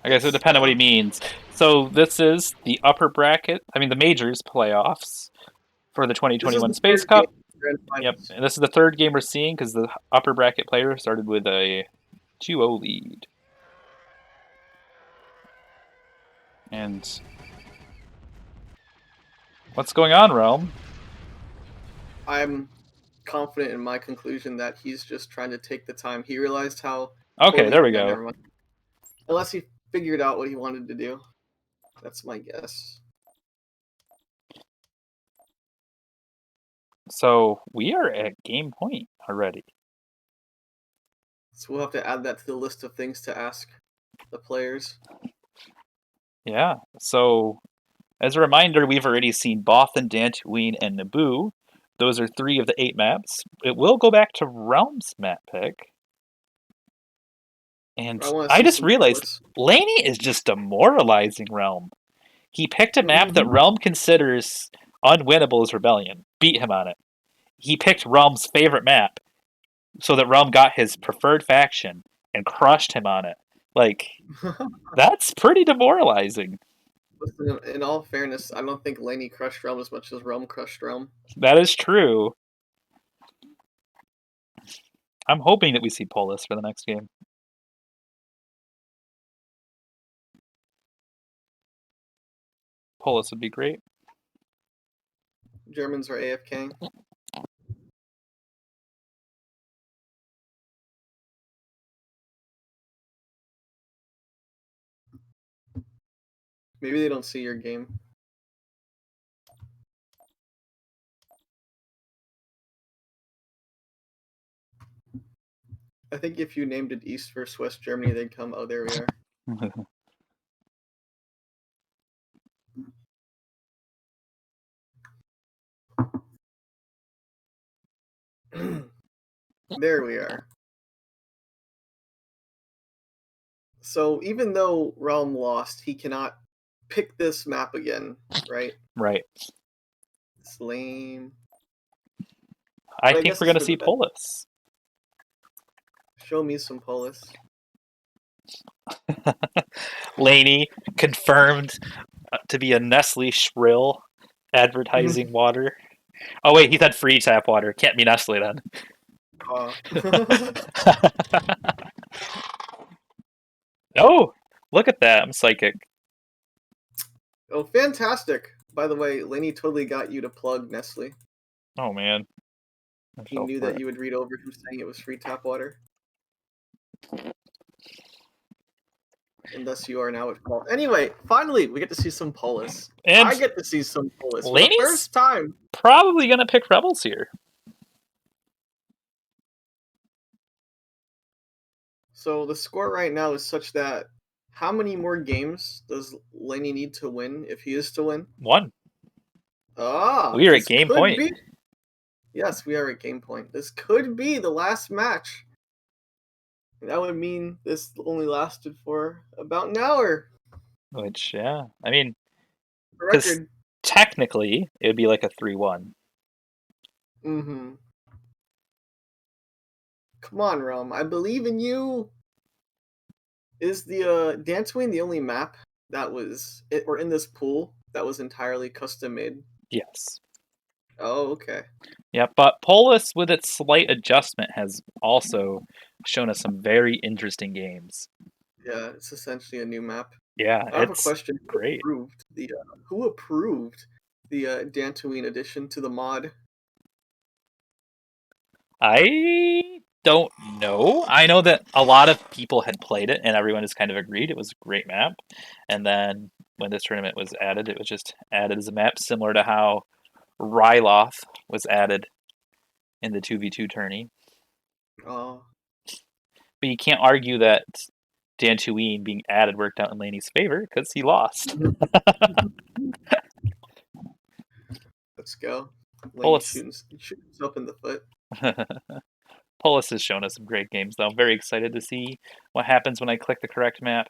I guess it would depend on what he means. So this is the upper bracket. I mean, the majors playoffs for the 2021 Space Cup. Yep, and this is the 3rd game we're seeing because the upper bracket player started with a 2-0 lead. And what's going on, Realm? I'm confident in my conclusion that he's just trying to take the time. He realized how Okay, poorly. there we Yeah, go. never mind. Unless he figured out what he wanted to do. That's my guess. So we are at game point already. So we'll have to add that to the list of things to ask the players. Yeah. So as a reminder, we've already seen Bothan, Dantooine, and Naboo. Those are 3 of the 8 maps. It will go back to Realm's map pick. And I want to I see just some realized Polis. Lany is just demoralizing Realm. He picked a map that Mm-hmm. Realm considers unwinnable as Rebellion. Beat him on it. He picked Realm's favorite map so that Realm got his preferred faction and crushed him on it. Like, that's pretty demoralizing. Listen, in all fairness, I don't think Laney crushed Realm as much as Realm crushed Realm. That is true. I'm hoping that we see Polis for the next game. Polis would be great. Germans are AFK. Maybe they don't see your game. I think if you named it East versus West Germany, they'd come. Oh, there we are. There we are. So even though Realm lost, he cannot pick this map again, right? Right. It's lame. I But I think guess we're it's going to for the see best. Polis. Show me some Polis. Laney confirmed to be a Nestle shrill advertising water. Oh wait, he said free tap water. Can't be Nestle then. Uh, Oh, look at that! I'm psychic. oh, fantastic! By the way, Lenny totally got you to plug Nestle. Oh man, I He fell knew for that it. you would read over him saying it was free tap water. And thus you are now at fault. Anyway, finally, we get to see some Polis. And I get to see some Polis for the Laney's first time. probably gonna pick Rebels here. So the score right now is such that how many more games does Lenny need to win if he is to win? 1. Ah, We are at this game could point. be. Yes, we are at game point. This could be the last match. And that would mean this only lasted for about an hour. Which, yeah, I mean, For because record. technically it would be like a 3-1. Mm-hmm. Come on, Realm. I believe in you. Is the Dantooine the only map that was or in this pool that was entirely custom made? Yes. Oh, okay. Yeah, but Polis, with its slight adjustment, has also shown us some very interesting games. Yeah, it's essentially a new map. Yeah, I have a it's question. great. Who approved the Dantooine addition to the mod? I don't know. I know that a lot of people had played it, and everyone has kind of agreed it was a great map. And then when this tournament was added, it was just added as a map, similar to how Ryloth was added in the 2v2 tourney. Oh, But you can't argue that Dantooine being added worked out in Laney's favor because he lost. let's go. Laney Polis, shooting himself in the foot. Polis has shown us some great games, though. I'm very excited to see what happens when I click the correct map.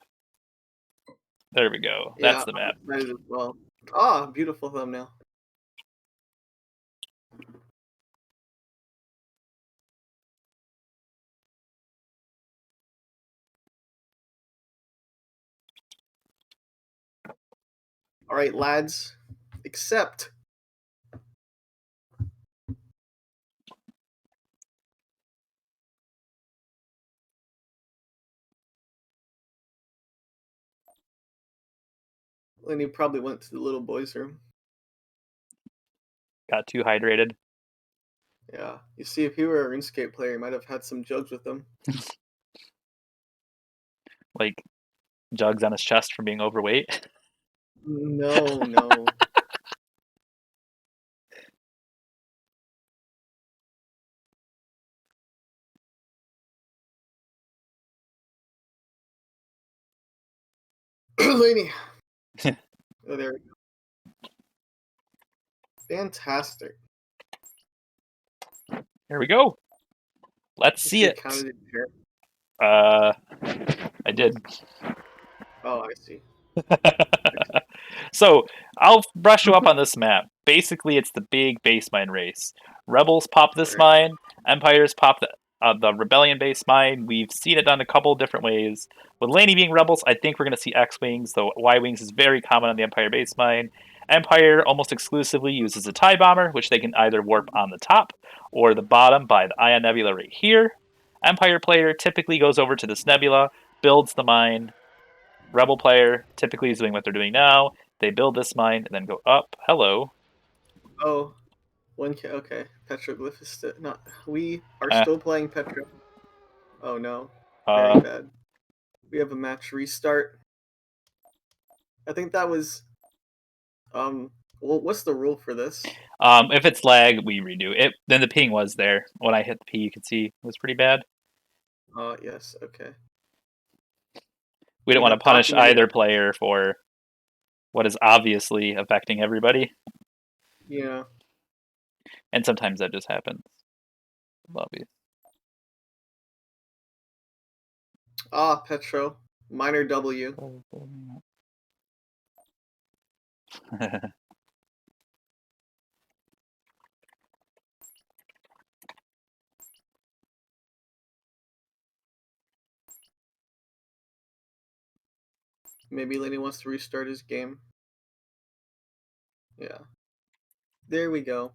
There we go. Yeah, That's the I'm map. excited as well. Ah, beautiful thumbnail. All right, lads. Accept. And he probably went to the little boys' room. Got too hydrated. Yeah. You see, if he were a RuneScape player, he might have had some jugs with him. Like, jugs on his chest from being overweight. No, no. Lady. Oh, there we go. Fantastic. Here we go. Let's You see see, it. counted it here. I did. Oh, I see. So I'll brush you up on this map. Basically, it's the big base mine race. Rebels pop this Right. mine. Empires pop the rebellion base mine. We've seen it done a couple different ways. With Lany being rebels, I think we're going to see X wings, though Y wings is very common on the Empire base mine. Empire almost exclusively uses a TIE bomber, which they can either warp on the top or the bottom by the Ion Nebula right here. Empire player typically goes over to this nebula, builds the mine. Rebel player typically is doing what they're doing now. They build this mine and then go up. Hello. Oh, okay. Petroglyph is still not. We are Eh, still playing Petro. Oh no, very uh, bad. We have a match restart. I think that was Well, what's the rule for this? if it's lag, we redo it. Then the ping was there. When I hit the P, you could see it was pretty bad. Yes. Okay. We don't We want to have punish documented either it. player for what is obviously affecting everybody. Yeah. And sometimes that just happens. Love you. Petro. Minor W. Maybe Lany wants to restart his game. Yeah. There we go.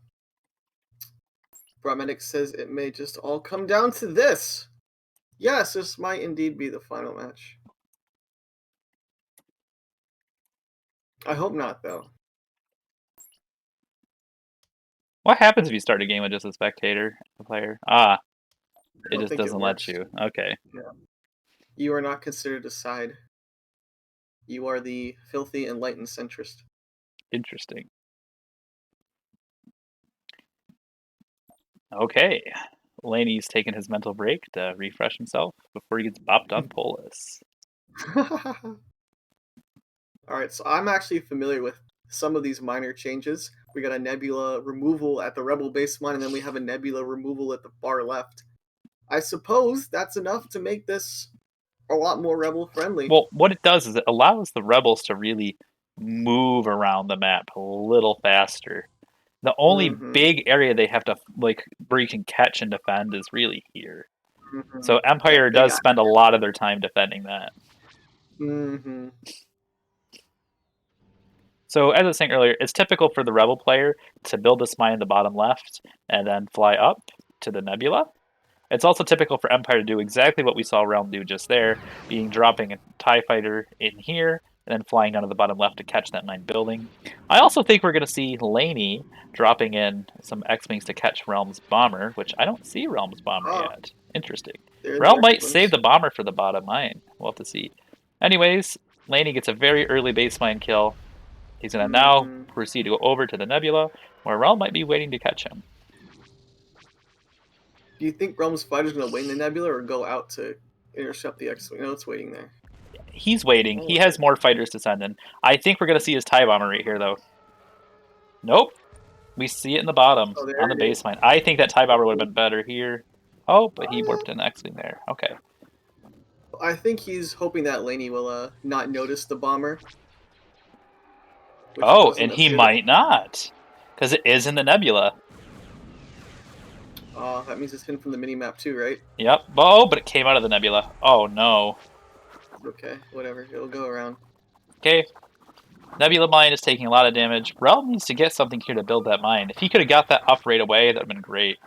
Bromedic says it may just all come down to this. Yes, this might indeed be the final match. I hope not, though. What happens if you start a game with just a spectator player? I It don't just think it doesn't let works. you. Okay. Yeah. You are not considered a side. You are the filthy enlightened centrist. Interesting. Okay. Laney's taking his mental break to refresh himself before he gets bopped on Polis. Alright, so I'm actually familiar with some of these minor changes. We got a nebula removal at the rebel base mine, and then we have a nebula removal at the far left. I suppose that's enough to make this a lot more rebel friendly. Well, what it does is it allows the rebels to really move around the map a little faster. The only Mm-hmm. big area they have to like where you can catch and defend is really here. Mm-hmm. So Empire That big does eye. spend a lot of their time defending that. Mm-hmm. So as I was saying earlier, it's typical for the rebel player to build this mine in the bottom left and then fly up to the nebula. It's also typical for Empire to do exactly what we saw Realm do just there, being dropping a TIE fighter in here and then flying down to the bottom left to catch that mine building. I also think we're going to see Lany dropping in some X-Wings to catch Realm's bomber, which I don't see Realm's bomber Ah, yet. Interesting. there are the Realm might save X-Wings. the bomber for the bottom mine. We'll have to see. Anyways, Lany gets a very early base mine kill. He's going to now Mm-hmm. proceed to go over to the nebula, where Realm might be waiting to catch him. Do you think Realm's fighter's gonna wait in the nebula or go out to intercept the X-Wing? No, it's waiting there. He's waiting. Oh, He has more fighters to send in. I think we're going to see his TIE bomber right here, though. Nope. We see it in the bottom oh, on there the it is. baseline. I think that TIE bomber would have been better here. Oh, but he Uh, warped an X-Wing there. Okay. I think he's hoping that Lany will not notice the bomber, which it Oh, doesn't and he appear that. might not. Because it is in the nebula. That means it's hidden from the mini map too, right? Yep. Oh, but it came out of the nebula. Oh, no. Okay, whatever. It'll go around. Okay. Nebula mine is taking a lot of damage. Realm needs to get something here to build that mine. If he could have got that up right away, that would have been great.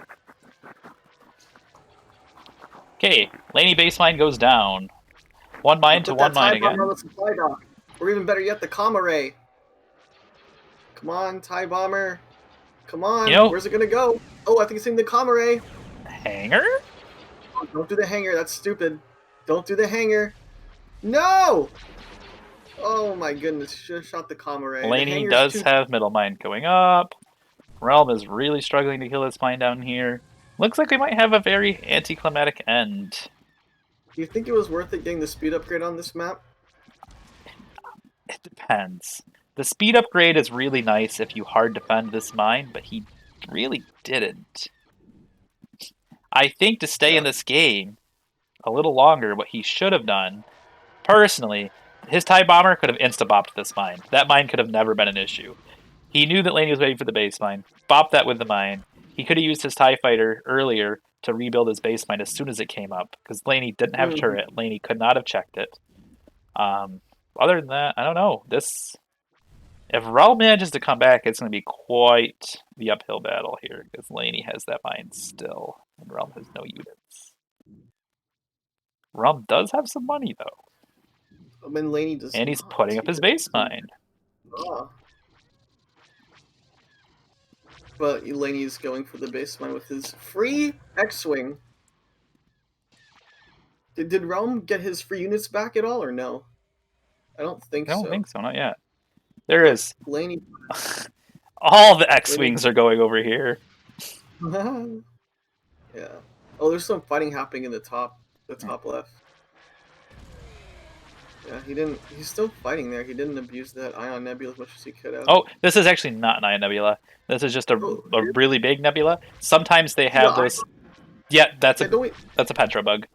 Okay. Lany base mine goes down. One mine to Put one that mine TIE bomber on again. the supply dock. Or even better yet, the Kama Ray. Come on, TIE Bomber. Come on. You know, Where's it going to go? Oh, I think it's in the Kama Ray. hanger? Oh, don't do the hanger. That's stupid. Don't do the hanger. No! Oh my goodness. Should have shot the Kama Ray. The Lany hanger's does too... have middle mine going up. Realm is really struggling to kill his mine down here. Looks like we might have a very anticlimactic end. Do you think it was worth it getting the speed upgrade on this map? It depends. The speed upgrade is really nice if you hard defend this mine, but he really didn't. I think to stay in this game a little longer, what he should have done, personally, his TIE Bomber could have insta-bopped this mine. That mine could have never been an issue. He knew that Lany was waiting for the base mine, bopped that with the mine. He could have used his TIE Fighter earlier to rebuild his base mine as soon as it came up, because Lany didn't have a turret. Lany could not have checked it. Other than that, I don't know. If Realm manages to come back, it's going to be quite the uphill battle here, because Lany has that mine still, and Realm has no units. Realm does have some money, though. I mean, Lany does And he's not. putting up his base mine. But Lany is going for the base mine with his free X-Wing. Did Realm get his free units back at all, or no? I don't think so. I don't think so, not yet. There is. Lany. All the X-Wings are going over here. Yeah. Oh, there's some fighting happening in the top left. Yeah, he didn't. He's still fighting there. He didn't abuse that Ion Nebula as much as he could have. Oh, this is actually not an Ion Nebula. This is just a really big nebula. Sometimes they have those. Yeah, that's a Petra bug.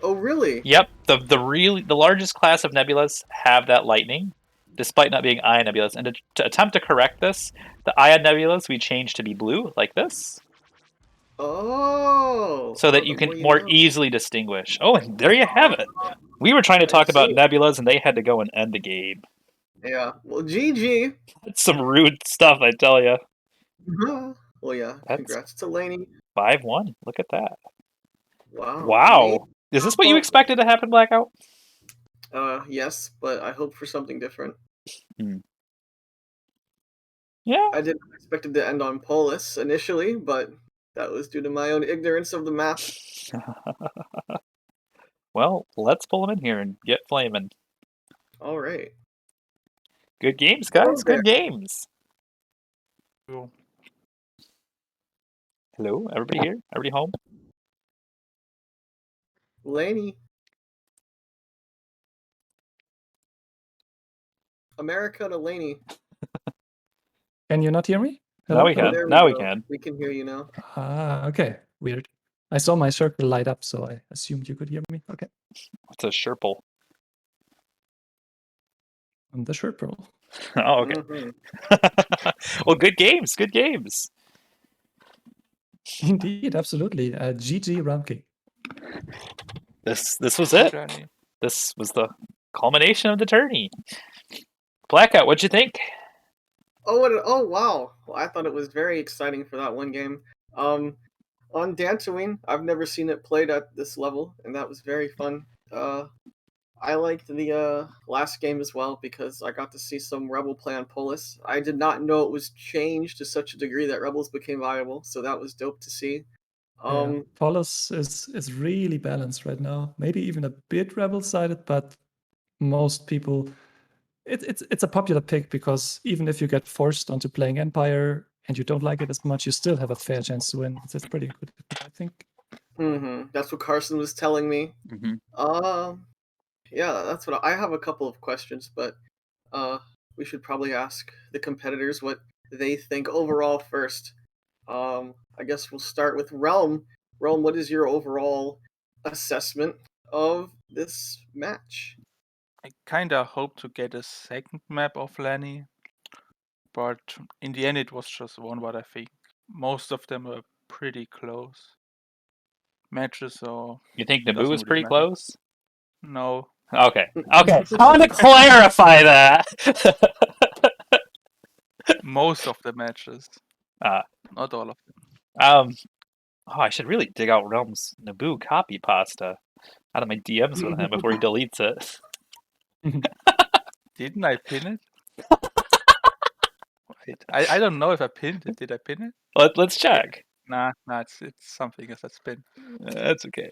Oh, really? Yep. The largest class of nebulas have that lightning, despite not being Ion nebulas. And to attempt to correct this, the Ion nebulas we change to be blue, like this. Oh. So that you can more easily distinguish. Oh, and there you have it. We were trying to talk about nebulas, and they had to go and end the game. Yeah. Well, GG. That's some rude stuff, I tell you. Well, yeah. Congrats to Lany. 5-1. Look at that. Wow. Wow. Is this what you expected to happen, Blackout? Yes, but I hope for something different. Yeah. I didn't expect it to end on Polis initially, but that was due to my own ignorance of the map. Well, let's pull him in here and get flaming. All right. Good games, guys. Good games. Hello, everybody here? Everybody home? Lany. America to Lany. Can you not hear me? Hello? Now we can. Now we can. We can hear you now. Okay. Weird. I saw my circle light up, so I assumed you could hear me. Okay. What's a Sherple? I'm the Sherple. Oh, okay. Well, good games. Good games. Indeed, absolutely. GG Realmking. This was it. This was the culmination of the tourney. Blackout, what'd you think? Oh wow! Well, I thought it was very exciting for that one game. On Dantooine, I've never seen it played at this level, and that was very fun. I liked the last game as well because I got to see some Rebel play on Polis. I did not know it was changed to such a degree that Rebels became viable, so that was dope to see. Polis is really balanced right now. Maybe even a bit Rebel-sided, but most people... It's a popular pick because even if you get forced onto playing Empire and you don't like it as much, you still have a fair chance to win. It's pretty good, I think. That's what Carson was telling me. Yeah, that's what I have a couple of questions, but we should probably ask the competitors what they think overall first. I guess we'll start with Realm. Realm, what is your overall assessment of this match? I kinda hope to get a second map of Lany, but in the end it was just one. What I think most of them were pretty close matches. So you think Naboo was pretty close? No. Okay. I want to clarify that. Most of the matches. Not all of them. I should really dig out Realm's Naboo copy pasta out of my DMs with him before he deletes it. Didn't I pin it? Wait, I don't know if I pinned it. Did I pin it? Let's check. Nah, it's something else that's pinned. That's okay.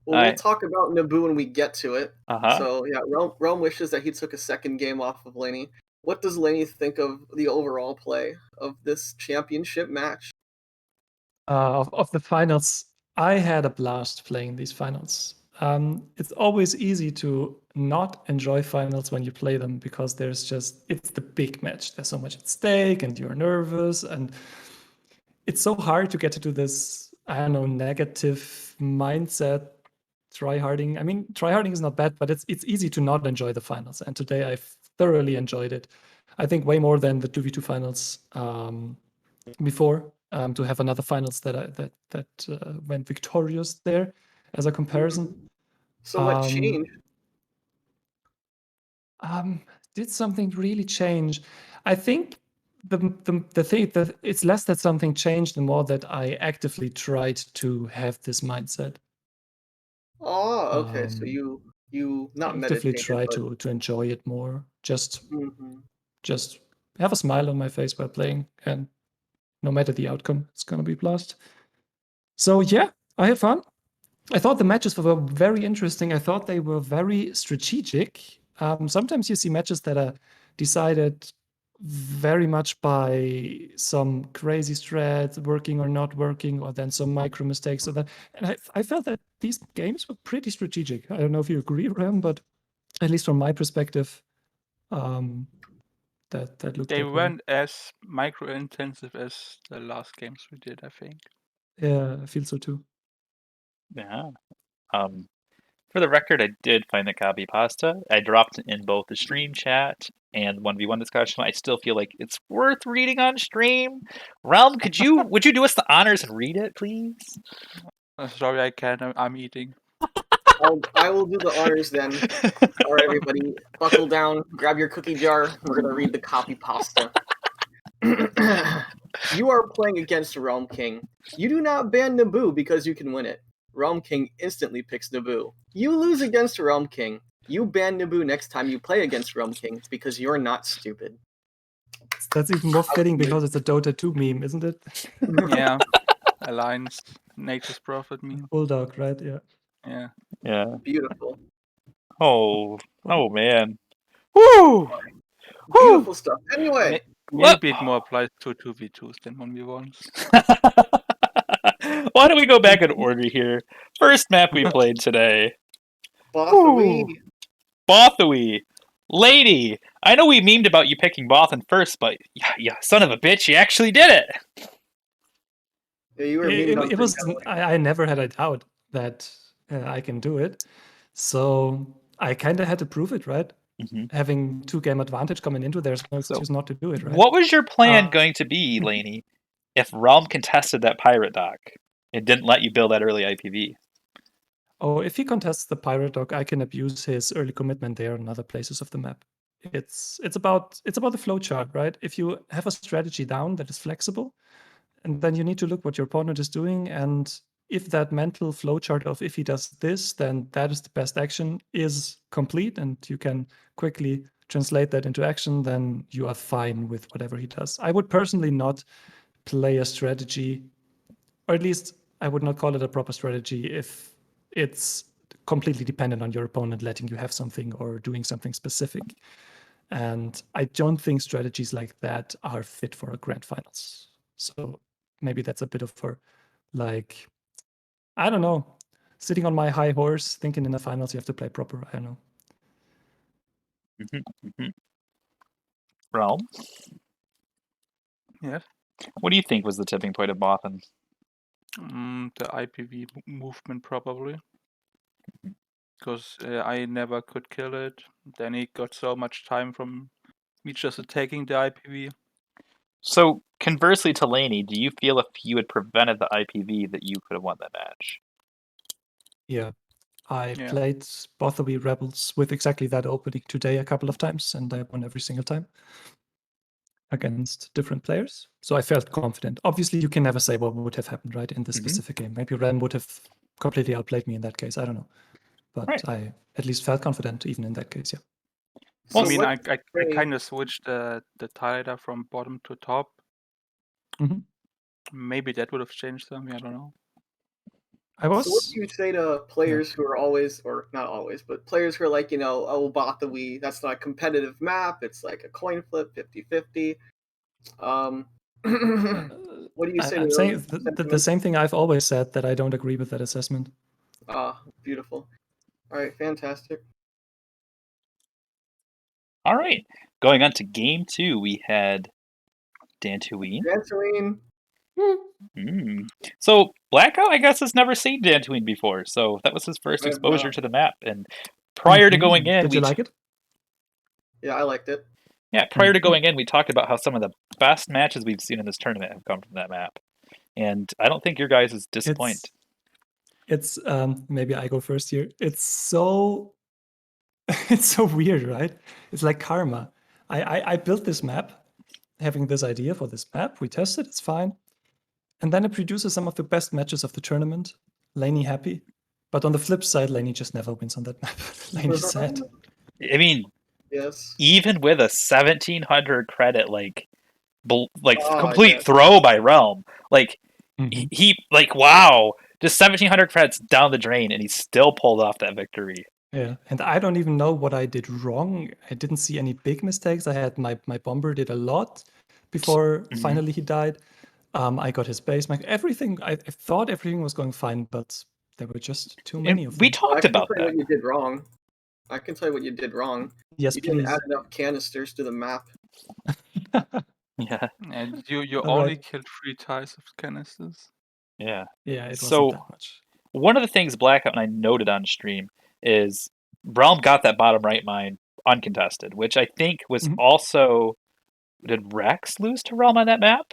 Well, we'll talk about Naboo when we get to it. Uh-huh. So yeah, Realm wishes that he took a second game off of Lany. What does Lany think of the overall play of this championship match? Of the finals, I had a blast playing these finals. It's always easy to not enjoy finals when you play them because it's the big match. There's so much at stake and you're nervous, and it's so hard to get into this, I don't know, negative mindset, tryharding. I mean, tryharding is not bad, but it's easy to not enjoy the finals. And today I thoroughly enjoyed it. I think way more than the 2v2 finals before. To have another finals that went victorious there as a comparison. So much change. Did something really change? I think the thing that it's less that something changed, the more that I actively tried to have this mindset. Oh, okay. So you not actively meditated, try but... to enjoy it more. Just Mhm. just have a smile on my face while playing, and no matter the outcome, it's gonna be blast. So yeah, I had fun. I thought the matches were very interesting. I thought they were very strategic. Sometimes you see matches that are decided very much by some crazy strat working or not working, or then some micro mistakes. And I felt that these games were pretty strategic. I don't know if you agree, Ram, but at least from my perspective, that looked They that way. weren't as micro intensive as the last games we did, I think. Yeah, I feel so too. Yeah. For the record, I did find the copy pasta. I dropped it in both the stream chat and 1v1 discussion. I still feel like it's worth reading on stream. Realm, would you do us the honors and read it, please? Sorry, I can't. I'm eating. I will do the honors then. All right, everybody, buckle down, grab your cookie jar. We're gonna read the copy pasta. You are playing against Realmking. You do not ban Naboo because you can win it. Realmking instantly picks Naboo. You lose against Realmking. You ban Naboo next time you play against Realmking because you're not stupid. That's even more fitting because it's a Dota 2 meme, isn't it? Yeah. Alliance, Nature's Prophet meme. Bulldog, right? Yeah. Yeah. Yeah. Beautiful. Oh man. Woo! Beautiful stuff. Anyway, Maybe it more applies to 2v2s than 1v1s. Why don't we go back in order here? First map we played today. Bothawi. Bothawi. Lady, I know we memed about you picking Bothan first, but yeah, son of a bitch, you actually did it. Yeah, you were It was. I never had a doubt that I can do it. So I kind of had to prove it, right? Mm-hmm. Having 2-game advantage coming into there's no excuse not to do it, right? What was your plan going to be, Lany, if Realm contested that pirate dock and didn't let you build that early IPV? Oh, if he contests the pirate dock, I can abuse his early commitment there in other places of the map. It's about the flow chart, right? If you have a strategy down that is flexible, and then you need to look what your opponent is doing, and if that mental flowchart of if he does this, then that is the best action is complete, and you can quickly translate that into action, then you are fine with whatever he does. I would personally not play a strategy, or at least I would not call it a proper strategy if it's completely dependent on your opponent letting you have something or doing something specific. And I don't think strategies like that are fit for a grand finals. So maybe that's a bit of for, like, I don't know, sitting on my high horse, thinking in the finals you have to play proper. I don't know. Realm? Yes. What do you think was the tipping point of Bothan? The IPV movement, probably. Because I never could kill it. Then he got so much time from me just attacking the IPV. So, conversely to Lany, do you feel if you had prevented the IPV that you could have won that match? Yeah. I played Bothawi Rebels with exactly that opening today a couple of times, and I won every single time against different players. So I felt confident. Obviously, you can never say what would have happened, right, in this specific game. Maybe Ren would have completely outplayed me in that case. I don't know. But I at least felt confident even in that case, yeah. So I mean, I let's say- kind of switched the tiler from bottom to top. Mhm. Maybe that would have changed something. I don't know. I So what was do you say to players who are always, or not always, but players who are like, oh, bought the Wii, that's not a competitive map, it's like a coin flip, 50-50. What do you say to I'm those saying the sentiments? same thing I've always said, that I don't agree with that assessment. Ah, beautiful. All right, fantastic. All right. Going on to game 2, we had Dantooine. Dantooine. So Blackout, I guess, has never seen Dantooine before, so that was his first I have exposure not. to the map. And prior to Mhm. going in, Did you like it? Yeah, I liked it. Yeah, prior to going in, we talked about how some of the best matches we've seen in this tournament have come from that map. And I don't think your guys is disappoint. It's maybe I go first here. It's so it's so weird, right? It's like karma. I built this map, having this idea for this map. We tested, it's fine. And then it produces some of the best matches of the tournament. Lany happy. But on the flip side, Lany just never wins on that map. Lany's sad. I mean, Yes. even with a 1700 credit, Ah, complete yes. throw by Realm, like Mhm. he wow, just 1700 credits down the drain, and he still pulled off that victory. Yeah, and I don't even know what I did wrong. I didn't see any big mistakes. I had my bomber did a lot before finally he died. I got his base mech. Everything I thought everything was going fine, but there were just too many of We them. Well, I talked can about tell you that. what you did wrong. I can tell you what you did wrong. Yes, You didn't please. add enough canisters to the map. Yeah, And you All only right. killed 3 tiles of canisters. yeah. Yeah, it So- wasn't that much. One of the things Blackout and I noted on stream is Realm got that bottom right mine uncontested, which I think was Mhm. also. Did Rex lose to Realm on that map?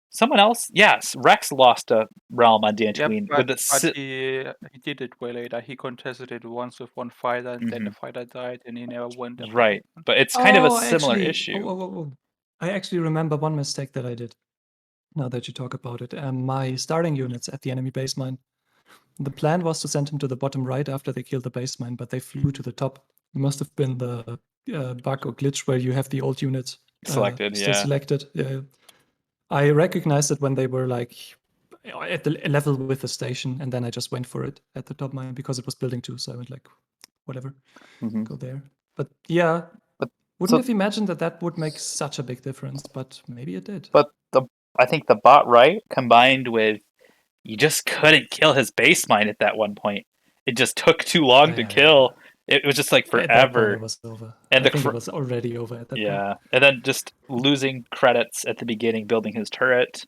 Someone else? Yes, Rex lost to Realm on Yeah, Dantooine but, with the. he did it way later. He contested it once with one fighter, and then the fighter died, and he never won the Right, but it's kind of a similar issue. I actually remember one mistake that I did. Now that you talk about it, my starting units at the enemy base mine. The plan was to send him to the bottom right after they killed the base mine, but they flew to the top. It must have been the bug or glitch where you have the old units Selected, still yeah. selected. Yeah. I recognized it when they were like at the level with the station, and then I just went for it at the top mine because it was building 2. So I went like, whatever, go there. But yeah, But wouldn't so- have imagined that would make such a big difference, but maybe it did. But I think the bot right combined with you just couldn't kill his base mine at that one point. It just took too long to kill. It was just like At that point, forever. it was over. And I think it was already over at that point. Yeah, and then just losing credits at the beginning building his turret.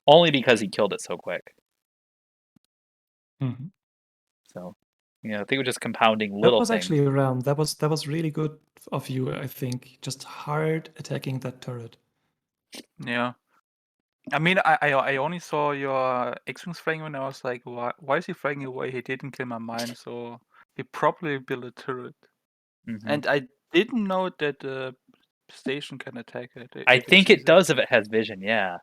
Only because he killed it so quick. Mhm. So, I think we're just compounding That little was things. actually around. That was really good of you, I think. Just hard attacking that turret. Yeah. I mean, I only saw your X-Wings flying when I was like, why is he flying away? He didn't kill my mine, so he probably built a turret. And I didn't know that the station can attack it. I think it does if it has vision, yeah.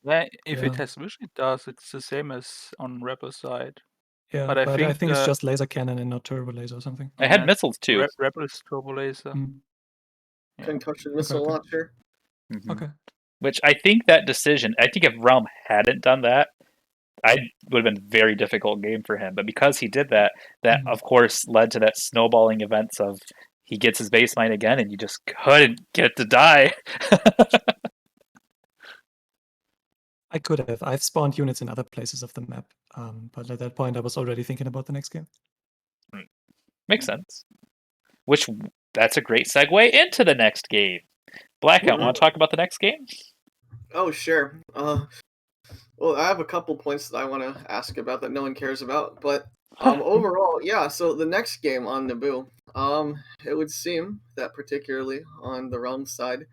Yeah, if it Yeah. has vision, it does. It's the same as on Rebel side. Yeah, But I think it's just laser cannon and not turbo laser or something. It had missiles too. Rebel is turbo laser. Mm. Yeah. Concussion missile Okay. launcher. Okay. Which I think that decision, I think if Realm hadn't done that, would have been a very difficult game for him. But because he did that, of course led to that snowballing events of he gets his baseline again and you just couldn't get to die. I could have. I've spawned units in other places of the map. But at that point, I was already thinking about the next game. Makes sense. Which, that's a great segue into the next game. Blackout, want to talk about the next game? Oh, sure. Well, I have a couple points that I want to ask about that no one cares about, but overall, yeah. So the next game on Naboo, it would seem that particularly on the Realm side,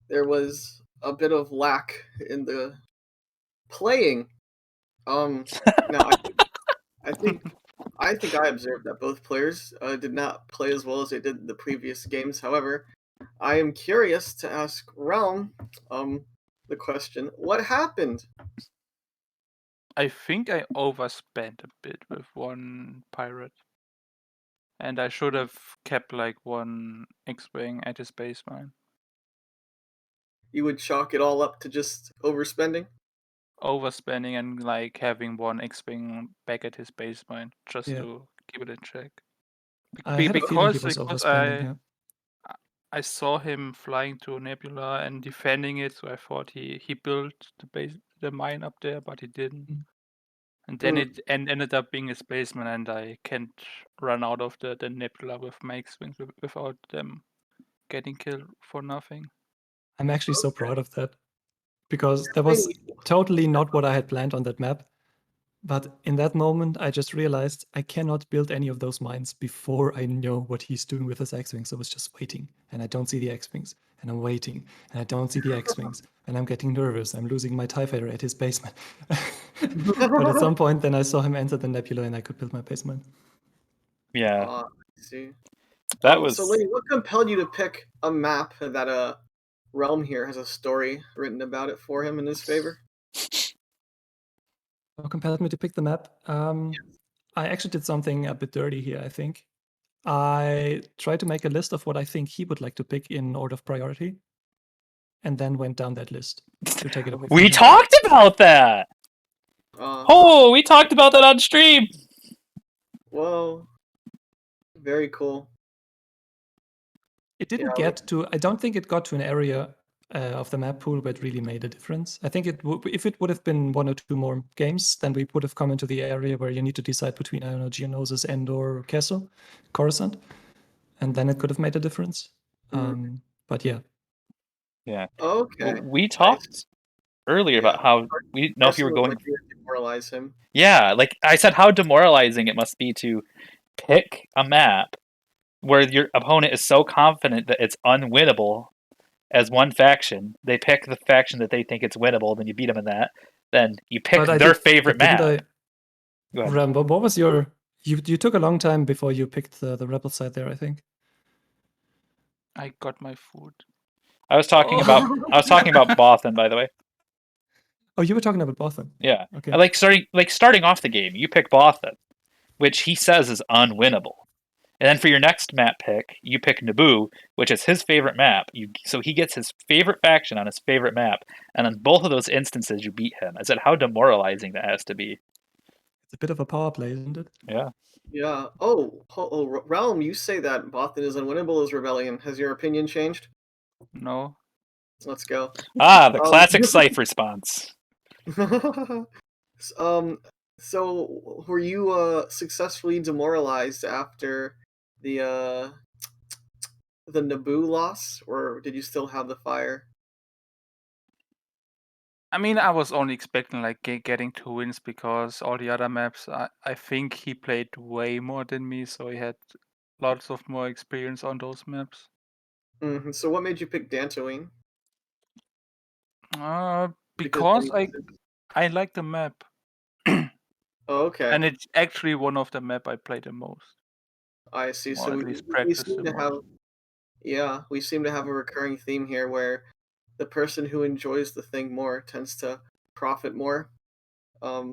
there was a bit of lack in the playing. Now I think I observed that both players did not play as well as they did the previous games. However, I am curious to ask Realm the question: what happened? I think I overspent a bit with one pirate. And I should have kept like one X-Wing at his base mine. You would chalk it all up to just overspending? Overspending and like having one X-Wing back at his base mine just Yeah. to keep it in check. I had a feeling he Because was overspending. Yeah. I saw him flying to Nebula and defending it, so I thought he built the mine up there, but he didn't. Mm. And then it ended up being his basement, and I can't run out of the Nebula with my X-Wings without them getting killed for nothing. I'm actually so proud of that, because that was totally not what I had planned on that map. But in that moment, I just realized I cannot build any of those mines before I know what he's doing with his X-Wings. So I was just waiting, and I don't see the X-Wings, and I'm waiting, and I don't see the X-Wings, and I'm getting nervous. I'm losing my TIE fighter at his basement. But at some point, then I saw him enter the nebula, and I could build my basement. Yeah, I see. that was. So, Lany, what compelled you to pick a map that Realm here has a story written about it for him in his favor? What compelled me to pick the map? I actually did something a bit dirty here, I think. I tried to make a list of what I think he would like to pick in order of priority, and then went down that list to take it away from We him. talked about that. We talked about that on stream. Whoa, very cool. It didn't get to. I don't think it got to an area of the map pool where it really made a difference. I think if it would have been one or two more games, then we would have come into the area where you need to decide between, I don't know, Geonosis, Endor, Kessel, Coruscant, and then it could have made a difference. But yeah. Yeah. Okay. We talked earlier about how we didn't know if you were going. Demoralize him. Yeah, like I said, how demoralizing it must be to pick a map where your opponent is so confident that it's unwinnable as one faction. They pick the faction that they think it's winnable, then you beat them in that. Then you pick their favorite map. Go ahead. Rambo, what was your? You took a long time before you picked the rebel side there, I think. I got my food. I was talking about Bothan, by the way. Oh, you were talking about Bothan. Yeah. Okay. Like starting off the game, you pick Bothan, which he says is unwinnable. And then for your next map pick, you pick Naboo, which is his favorite map. So he gets his favorite faction on his favorite map, and on both of those instances, you beat him. I said, how demoralizing that has to be. It's a bit of a power play, isn't it? Yeah. Yeah. Oh, Realm, you say that Bothan is unwinnable as Rebellion. Has your opinion changed? No. Let's go. The classic Scythe response. So were you successfully demoralized after the Naboo loss, or did you still have the fire? I mean, I was only expecting like getting 2 wins because all the other maps, I think he played way more than me, so he had lots of more experience on those maps. So what made you pick Dantooine? Because I like the map. Oh, okay. And it's actually one of the map I play the most. I see. Or So at least we practice seem the to have, most. yeah, we seem to have a recurring theme here where the person who enjoys the thing more tends to profit more. Yeah,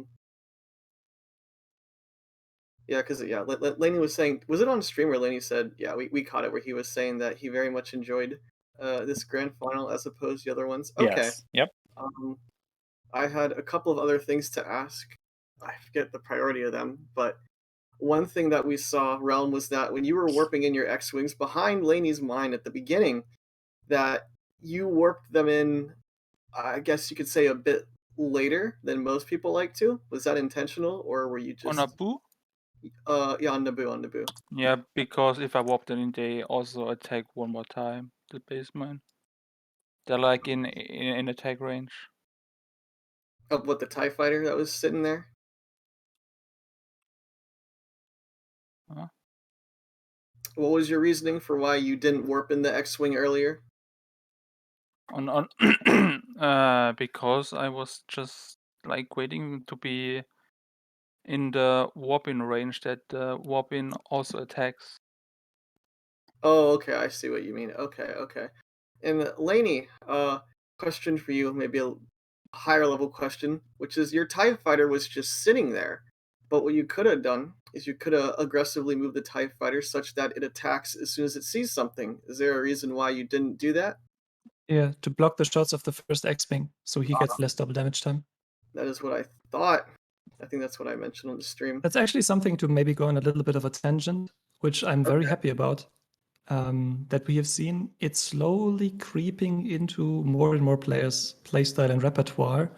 because Lany was saying, was it on stream where Lany said, yeah, we caught it, where he was saying that he very much enjoyed this grand final as opposed to the other ones. Okay. Yes. Yep. I had a couple of other things to ask. I forget the priority of them, but one thing that we saw, Realm, was that when you were warping in your X-Wings behind Lany's mine at the beginning, that you warped them in, I guess you could say, a bit later than most people like to. Was that intentional, or were you just... On Naboo? Yeah, on Naboo. Yeah, because if I warp them in, they also attack one more time, the base mine. They're like in attack range. Of what, the TIE fighter that was sitting there? Huh? What was your reasoning for why you didn't warp in the X-Wing earlier? Because I was just like waiting to be in the warp-in range that the warp-in also attacks. Oh, okay, I see what you mean. Okay. And Lany, question for you, maybe a higher level question, which is your TIE fighter was just sitting there. But what you could have done is you could have aggressively moved the TIE fighter such that it attacks as soon as it sees something. Is there a reason why you didn't do that? Yeah, to block the shots of the first X-Wing, so he gets less double damage time. That is what I thought. I think that's what I mentioned on the stream. That's actually something to maybe go on a little bit of a tangent, which I'm very happy about. That we have seen it slowly creeping into more and more players' playstyle and repertoire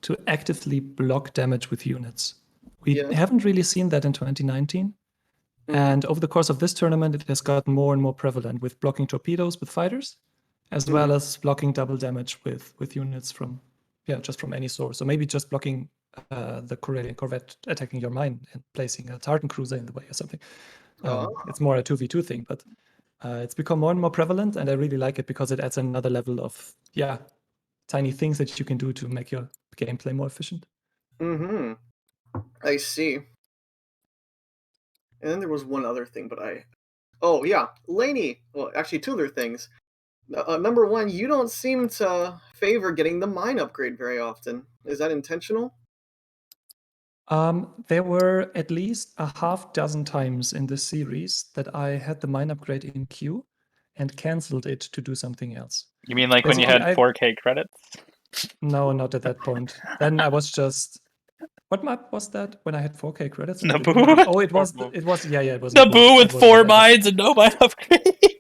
to actively block damage with units. We Yes. haven't really seen that in 2019. And over the course of this tournament, it has gotten more and more prevalent with blocking torpedoes with fighters, as well as blocking double damage with units from, just from any source. So maybe just blocking the Corellian Corvette attacking your mine and placing a Tartan cruiser in the way or something. It's more a 2v2 thing, but it's become more and more prevalent, and I really like it because it adds another level of, tiny things that you can do to make your gameplay more efficient. Mm-hmm. I see. And then there was one other thing, but oh yeah, Lany. Well, actually, two other things. Number one, you don't seem to favor getting the mine upgrade very often. Is that intentional? There were at least a half dozen times in this series that I had the mine upgrade in queue and canceled it to do something else. You mean like when you Basically, had 4K credits? No, not at that point. Then I was just. What map was that when I had 4K credits? And I didn't Naboo? Oh, it was Naboo. it was it was Naboo with That was 4 whatever. mines and no mine upgrade.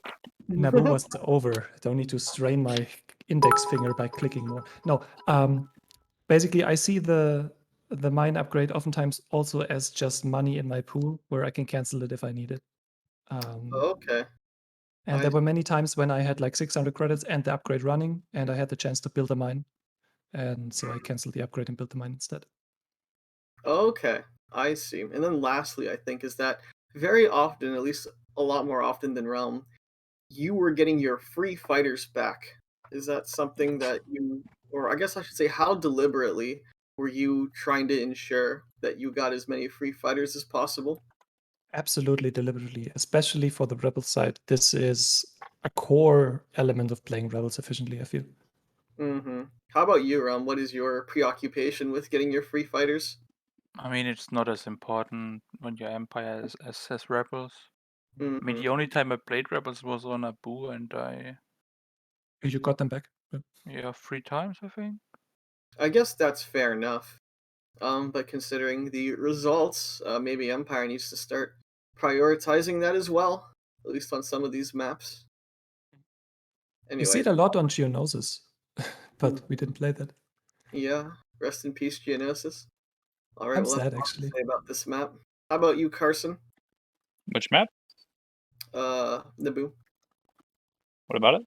Naboo was over. Don't need to strain my index finger by clicking more. No, basically I see the mine upgrade oftentimes also as just money in my pool where I can cancel it if I need it. Okay. And there were many times when I had like 600 credits and the upgrade running, and I had the chance to build a mine, and so I canceled the upgrade and built the mine instead. Okay, I see. And then lastly, I think is that very often, at least a lot more often than Realm, you were getting your free fighters back. Is that something that you, or I guess I should say, how deliberately were you trying to ensure that you got as many free fighters as possible? Absolutely deliberately, especially for the Rebel side. This is a core element of playing Rebels efficiently, I feel. Mm-hmm. How about you, Realm? What is your preoccupation with getting your free fighters? I mean, it's not as important when your Empire as Rebels. I mean, Mm-hmm. the only time I played Rebels was on Naboo, and You got them back. 3 times, I think. I guess that's fair enough. But considering the results, maybe Empire needs to start prioritizing that as well, at least on some of these maps. You see Anyway, it a lot on Geonosis, but we didn't play that. yeah, rest in peace, Geonosis. Alright, I'm well, that's sad, all I actually. have to say about this map. How about you, Carson? Which map? Naboo. What about it?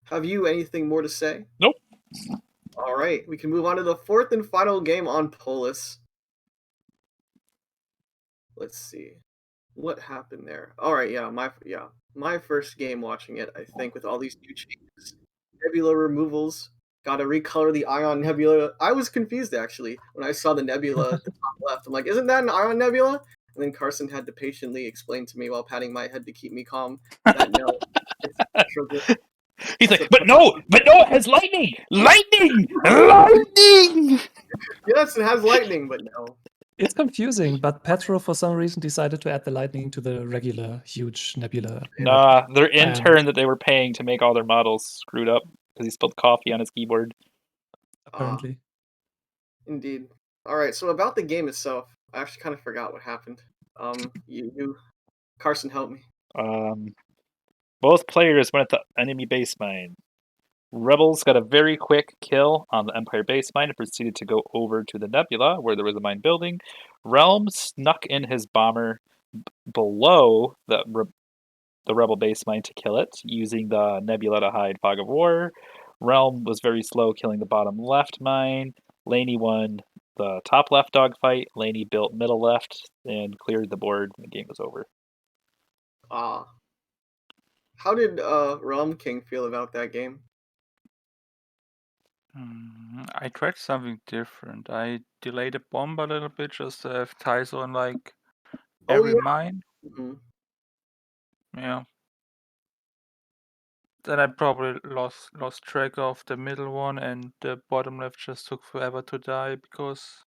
Have you anything more to say? Nope. Alright, we can move on to the fourth and final game on Polis. Let's see. What happened there? Alright, my first game watching it, I think, with all these new changes. Nebula removals. Gotta recolor the Ion Nebula. I was confused actually when I saw the nebula at the top left. I'm like, isn't that an Ion Nebula? And then Carson had to patiently explain to me while patting my head to keep me calm that no, it's He's it's like, a but no, it has lightning! Lightning! Lightning! yes, it has lightning, but no. It's confusing, but Petro, for some reason, decided to add the lightning to the regular huge nebula. Nah, their intern that they were paying to make all their models screwed up because he spilled coffee on his keyboard. Apparently. Indeed. Alright, so about the game itself, I actually kind of forgot what happened. Carson, help me. Both players went at the enemy base mine. Rebels got a very quick kill on the Empire base mine and proceeded to go over to the Nebula, where there was a mine building. Realm snuck in his bomber below the Rebel base mine to kill it, using the Nebula to hide Fog of War. Realm was very slow, killing the bottom left mine. Lany won the top left dogfight. Lany built middle left and cleared the board, and the game was over. How did Realmking feel about that game? I tried something different. I delayed a bomb a little bit just to have ties on like every mine. Mm-hmm. Yeah. Then I probably lost track of the middle one, and the bottom left just took forever to die because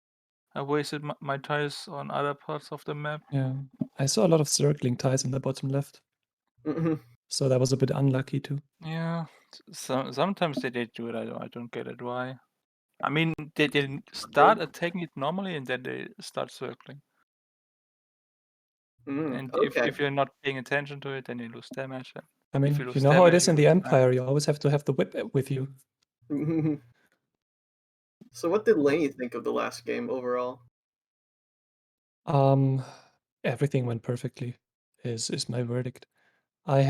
I wasted my ties on other parts of the map. Yeah. I saw a lot of circling ties in the bottom left. Mhm. So that was a bit unlucky too. Yeah, sometimes they do it. I don't get it why. I mean, they start attacking it normally and then they start circling. And Okay. if you're not paying attention to it, then you lose damage. And I if mean, you you lose know how it damage, is you in the lose time. Empire. You always have to have the whip with you. So what did Lany think of the last game overall? Everything went perfectly. Is my verdict. I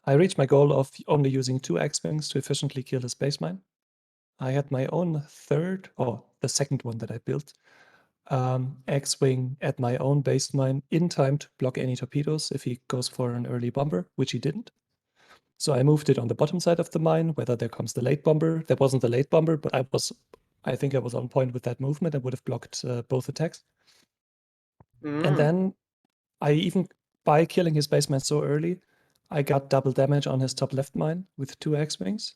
reached my goal of only using 2 X-Wings to efficiently kill his base mine. I had my own the second one that I built, X-Wing at my own base mine in time to block any torpedoes if he goes for an early bomber, which he didn't. So I moved it on the bottom side of the mine, whether there comes the late bomber. There wasn't a late bomber, but I think I was on point with that movement and would have blocked both attacks. And then by killing his base mine so early, I got double damage on his top left mine with 2 X-Wings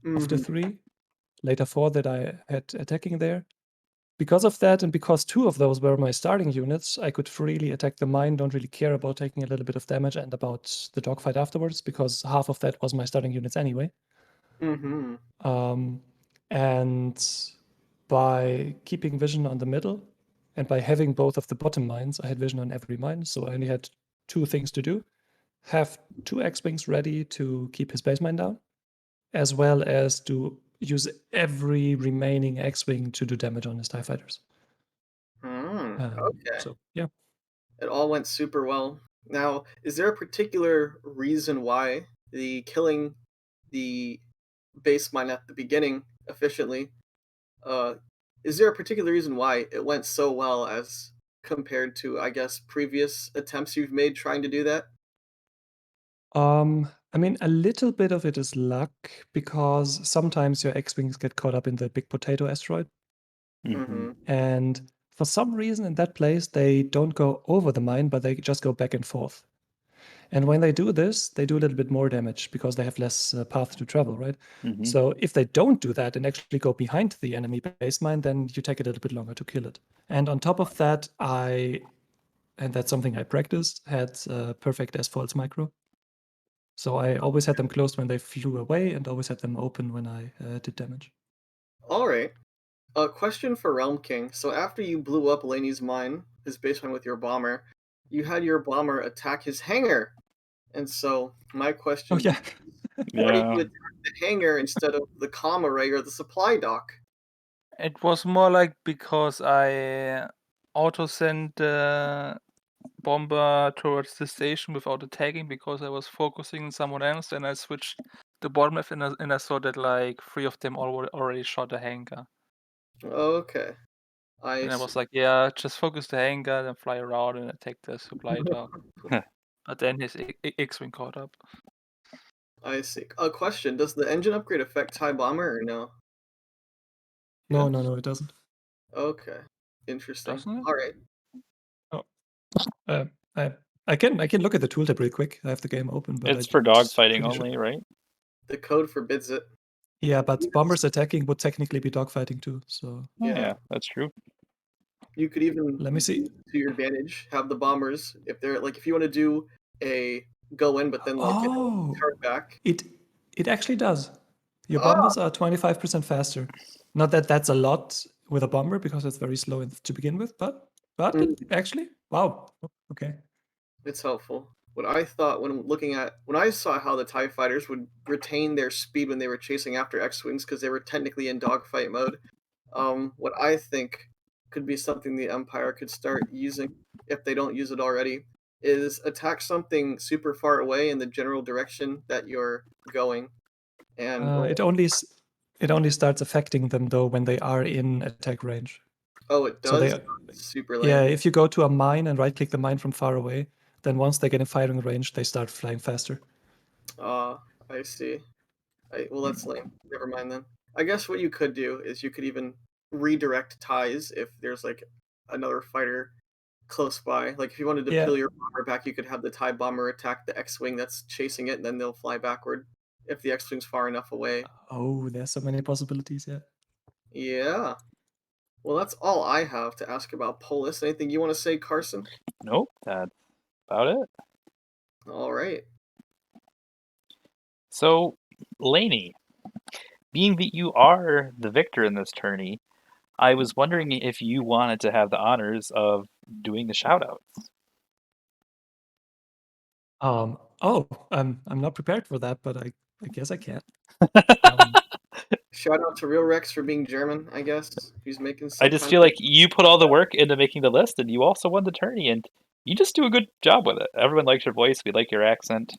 of the 3, later 4 that I had attacking there. Because of that, and because 2 of those were my starting units, I could freely attack the mine, don't really care about taking a little bit of damage and about the dogfight afterwards, because half of that was my starting units anyway. And by keeping vision on the middle, and by having both of the bottom mines, I had vision on every mine, so I only had 2 things to do. Have 2 X-Wings ready to keep his base mine down, as well as to use every remaining X-Wing to do damage on his TIE fighters. Okay. So, yeah. It all went super well. Now, is there a particular reason why killing the base mine at the beginning efficiently, is there a particular reason why it went so well as compared to, I guess, previous attempts you've made trying to do that? I mean, a little bit of it is luck because sometimes your X-Wings get caught up in the big potato asteroid. And for some reason in that place, they don't go over the mine, but they just go back and forth. And when they do this, they do a little bit more damage because they have less path to travel, right? So if they don't do that and actually go behind the enemy base mine, then you take a little bit longer to kill it. And on top of that, and that's something I practiced, had perfect S-False micro. So I always had them closed when they flew away and always had them open when I did damage. All right. A question for Realmking. So after you blew up Lany's mine, his base mine with your bomber, you had your bomber attack his hangar. And so my question Oh, yeah. why did Yeah. you attack the hangar instead of the comm array or the supply dock? It was more like because I auto sent the bomber towards the station without attacking because I was focusing on someone else, and I switched the bottom left and I saw that like 3 of them already shot a hangar. Okay. I And I see. was like, yeah, just focus the hangar, then fly around and attack the supply dock. But then his X-Wing caught up. I see. A question: does the engine upgrade affect TIE Bomber or no? No, Yes? no, it doesn't. Okay. Interesting. Doesn't it? All right. Oh. I can look at the tooltip real quick. I have the game open, but It's for dogfighting pretty sure. only, right? The code forbids it. Yeah, but bombers attacking would technically be dogfighting too. So Oh, Yeah. yeah, that's true. You could even, let me see. to your advantage, have the bombers if they're like if you want to do a go in, but then Oh, turn back. it actually does. Your Ah, bombers are 25% faster. Not that that's a lot with a bomber because it's very slow to begin with, but it actually, wow. Okay. it's helpful. What I thought when I saw how the TIE fighters would retain their speed when they were chasing after X-wings because they were technically in dogfight mode, what I think could be something the Empire could start using if they don't use it already is attack something super far away in the general direction that you're going, and It only starts affecting them though when they are in attack range. oh, it So does. Super yeah, lame. if you go to a mine and right click the mine from far away, then once they get in firing range, they start flying faster. I see. Well, that's lame. Never mind then. I guess what you could do is you could even redirect ties if there's like another fighter close by. Like if you wanted to Yeah. peel your bomber back, you could have the TIE bomber attack the X-wing that's chasing it, and then they'll fly backward if the X-wing's far enough away. Oh, there's so many possibilities. Yeah. Yeah. Well, that's all I have to ask about Polis. Anything you want to say, Carson? Nope, that's about it. All right. So, Lany, being that you are the victor in this tourney, I was wondering if you wanted to have the honors of doing the shoutouts. I'm not prepared for that, but I guess I can. Um, Shout out to Real Rex for being German, I guess. He's making some I just kind feel of like you put all the work into making the list, and you also won the tourney, and you just do a good job with it. Everyone likes your voice. We like your accent.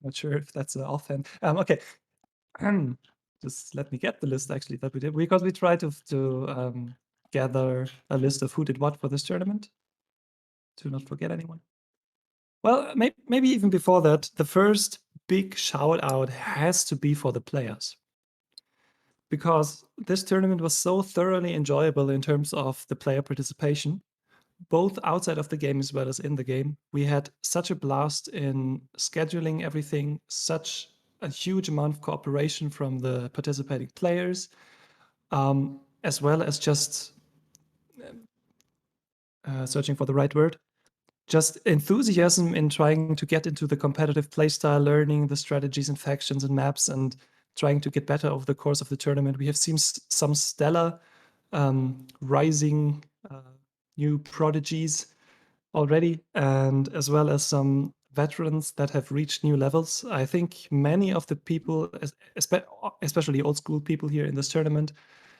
not sure if that's an offhand. Okay. Just let me get the list actually that we did, because we tried to gather a list of who did what for this tournament to not forget anyone. Well, maybe even before that, the first big shout out has to be for the players, because this tournament was so thoroughly enjoyable in terms of the player participation, both outside of the game as well as in the game. We had such a blast in scheduling everything, such a huge amount of cooperation from the participating players, as well as just searching for the right word, just enthusiasm in trying to get into the competitive playstyle, learning the strategies and factions and maps, and trying to get better over the course of the tournament. We have seen some stellar rising new prodigies already, and as well as some veterans that have reached new levels. I think many of the people, especially old school people here in this tournament,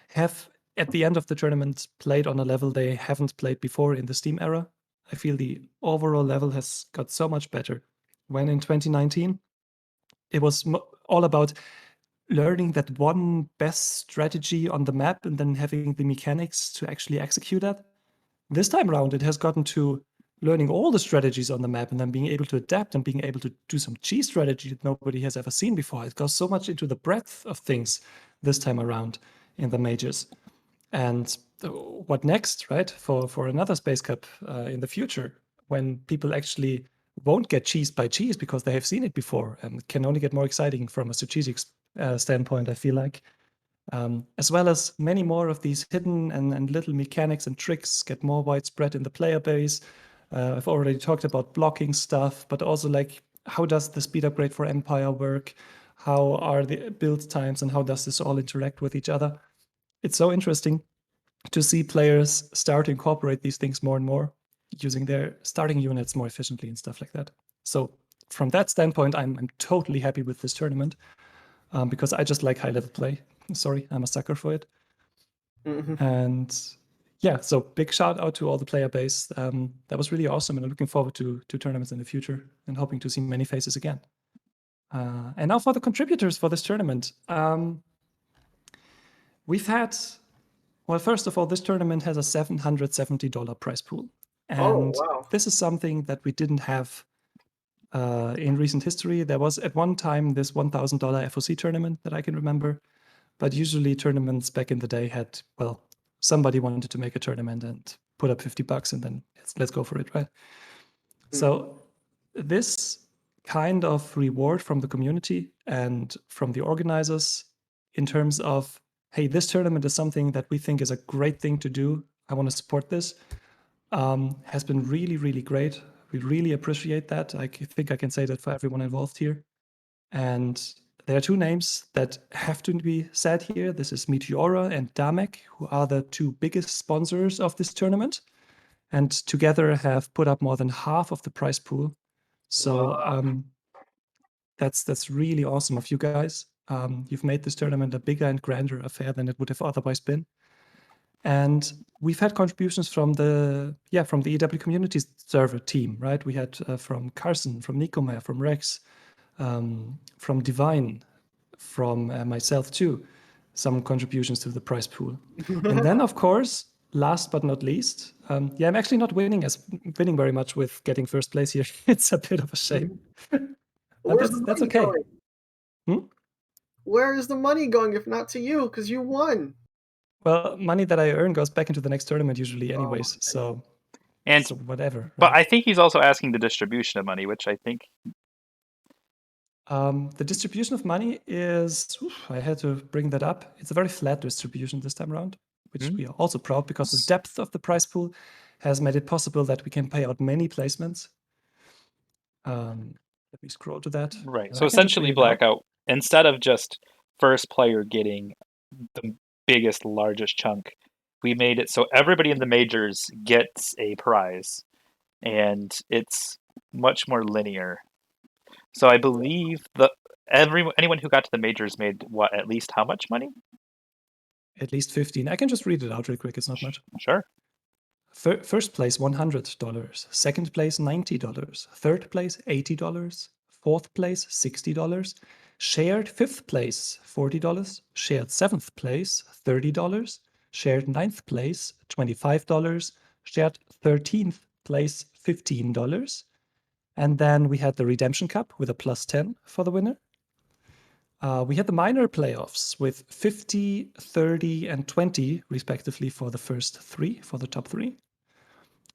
have at the end of the tournament played on a level they haven't played before in the Steam era. I feel the overall level has got so much better. When in 2019, it was all about learning that one best strategy on the map and then having the mechanics to actually execute that. This time around, it has gotten to learning all the strategies on the map and then being able to adapt and being able to do some cheese strategy that nobody has ever seen before. It goes so much into the breadth of things this time around in the majors. And what next, right? For another Space Cup in the future, when people actually won't get cheesed by cheese because they have seen it before, and it can only get more exciting from a strategic standpoint, I feel like. As well as many more of these hidden and little mechanics and tricks get more widespread in the player base. I've already talked about blocking stuff, but also like, how does the speed upgrade for Empire work? How are the build times, and how does this all interact with each other? It's so interesting to see players start to incorporate these things more and more, using their starting units more efficiently and stuff like that. So from that standpoint, I'm totally happy with this tournament, because I just like high level play. Sorry, I'm a sucker for it. And yeah, so big shout out to all the player base. That was really awesome, and I'm looking forward to tournaments in the future and hoping to see many faces again. And now for the contributors for this tournament. We've had, well, first of all, this tournament has a $770 prize pool. And wow. this is something that we didn't have in recent history. There was at one time this $1,000 FOC tournament that I can remember. But usually tournaments back in the day had, well, somebody wanted to make a tournament and put up $50 and then let's go for it, right? So this kind of reward from the community and from the organizers in terms of, hey, this tournament is something that we think is a great thing to do, I want to support this, has been really, really great. We really appreciate that. I think I can say that for everyone involved here. And there are two names that have to be said here. This is Meteora and Damek, who are the two biggest sponsors of this tournament, and together have put up more than half of the prize pool. So that's really awesome of you guys. You've made this tournament a bigger and grander affair than it would have otherwise been. And we've had contributions from the EW community server team, right? We had from Carson, from Nicomare, from Rex, from Divine, from myself too, some contributions to the prize pool. And then, of course, last but not least, I'm actually not winning very much with getting first place here. It's a bit of a shame. Where's the That's money okay. going? Where is the money going if not to you? Because you won. Well, money that I earn goes back into the next tournament usually anyways, so whatever. But right? I think he's also asking the distribution of money, which I think The distribution of money is, I had to bring that up. It's a very flat distribution this time around, which we are also proud because the depth of the prize pool has made it possible that we can pay out many placements. Let me scroll to that. Right. and So I can just essentially, read it out. Blackout, instead of just first player getting the biggest, largest chunk, we made it so everybody in the majors gets a prize, and it's much more linear. So I believe anyone who got to the majors made what, at least how much money? At least 15. I can just read it out real quick. It's not much. Sure. First place, $100. Second place, $90. Third place, $80. Fourth place, $60. Shared fifth place, $40. Shared seventh place, $30. Shared ninth place, $25. Shared 13th place, $15. And then we had the Redemption Cup with a plus 10 for the winner. We had the minor playoffs with 50, 30, and 20, respectively, for the first three, for the top three.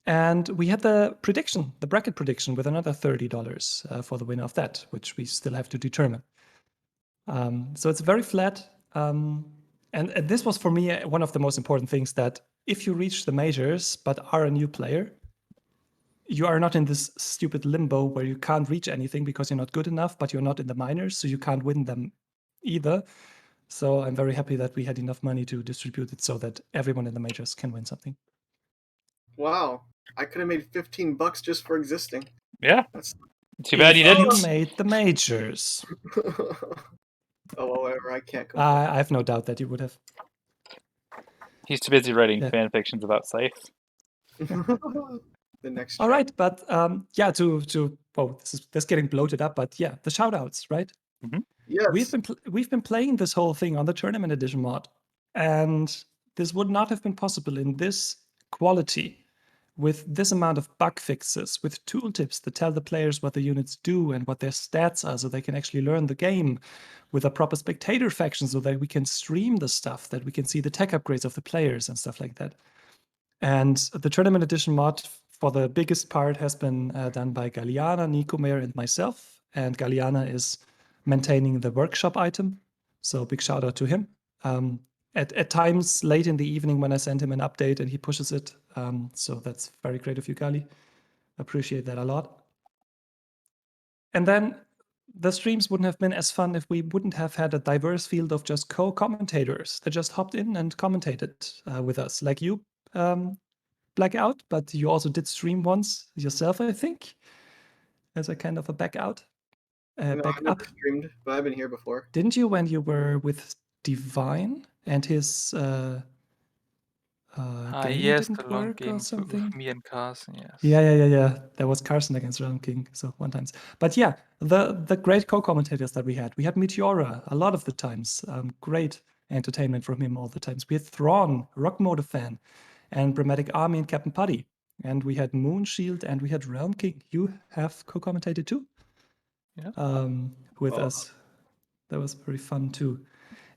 And we had the prediction, the bracket prediction, with another $30 for the winner of that, which we still have to determine. So it's very flat. And this was for me one of the most important things, that if you reach the majors but are a new player, you are not in this stupid limbo where you can't reach anything because you're not good enough, but you're not in the minors, so you can't win them either. So I'm very happy that we had enough money to distribute it so that everyone in the majors can win something. Wow, I could have made $15 just for existing. Yeah. That's Too bad you If didn't. you made the majors. oh well, whatever. I can't complain. I have no doubt that you would have. He's too busy writing Yeah. fan fictions about Scythe. The next. All right, but yeah, this is getting bloated up, but yeah, the shoutouts, right? Yes. We've been playing this whole thing on the tournament edition mod, and this would not have been possible in this quality, with this amount of bug fixes, with tooltips that tell the players what the units do and what their stats are, so they can actually learn the game, with a proper spectator faction, so that we can stream the stuff, that we can see the tech upgrades of the players and stuff like that. And the tournament edition mod, for the biggest part, has been done by Galiana, Nikomer, and myself. And Galiana is maintaining the workshop item, so big shout out to him. At times late in the evening when I send him an update and he pushes it, so that's very great of you, Gali. Appreciate that a lot. And then the streams wouldn't have been as fun if we wouldn't have had a diverse field of just co-commentators that just hopped in and commentated with us, like you, Blackout, but you also did stream once yourself, I think, as a kind of a back out. No, Back I've never up. streamed, but I've been here before. Didn't you, when you were with Divine and his game yes, didn't the long work game or something? with me and Carson, yes. Yeah. There was Carson against Realmking, so one times. But yeah, the great co-commentators that we had Meteora a lot of the times. Great entertainment from him all the times. We had Thrawn, Rock Motor Fan, and Dramatic Army and Captain Putty. And we had Moonshield and we had Realmking. You have co-commentated too? Yeah. With us. That was very fun too.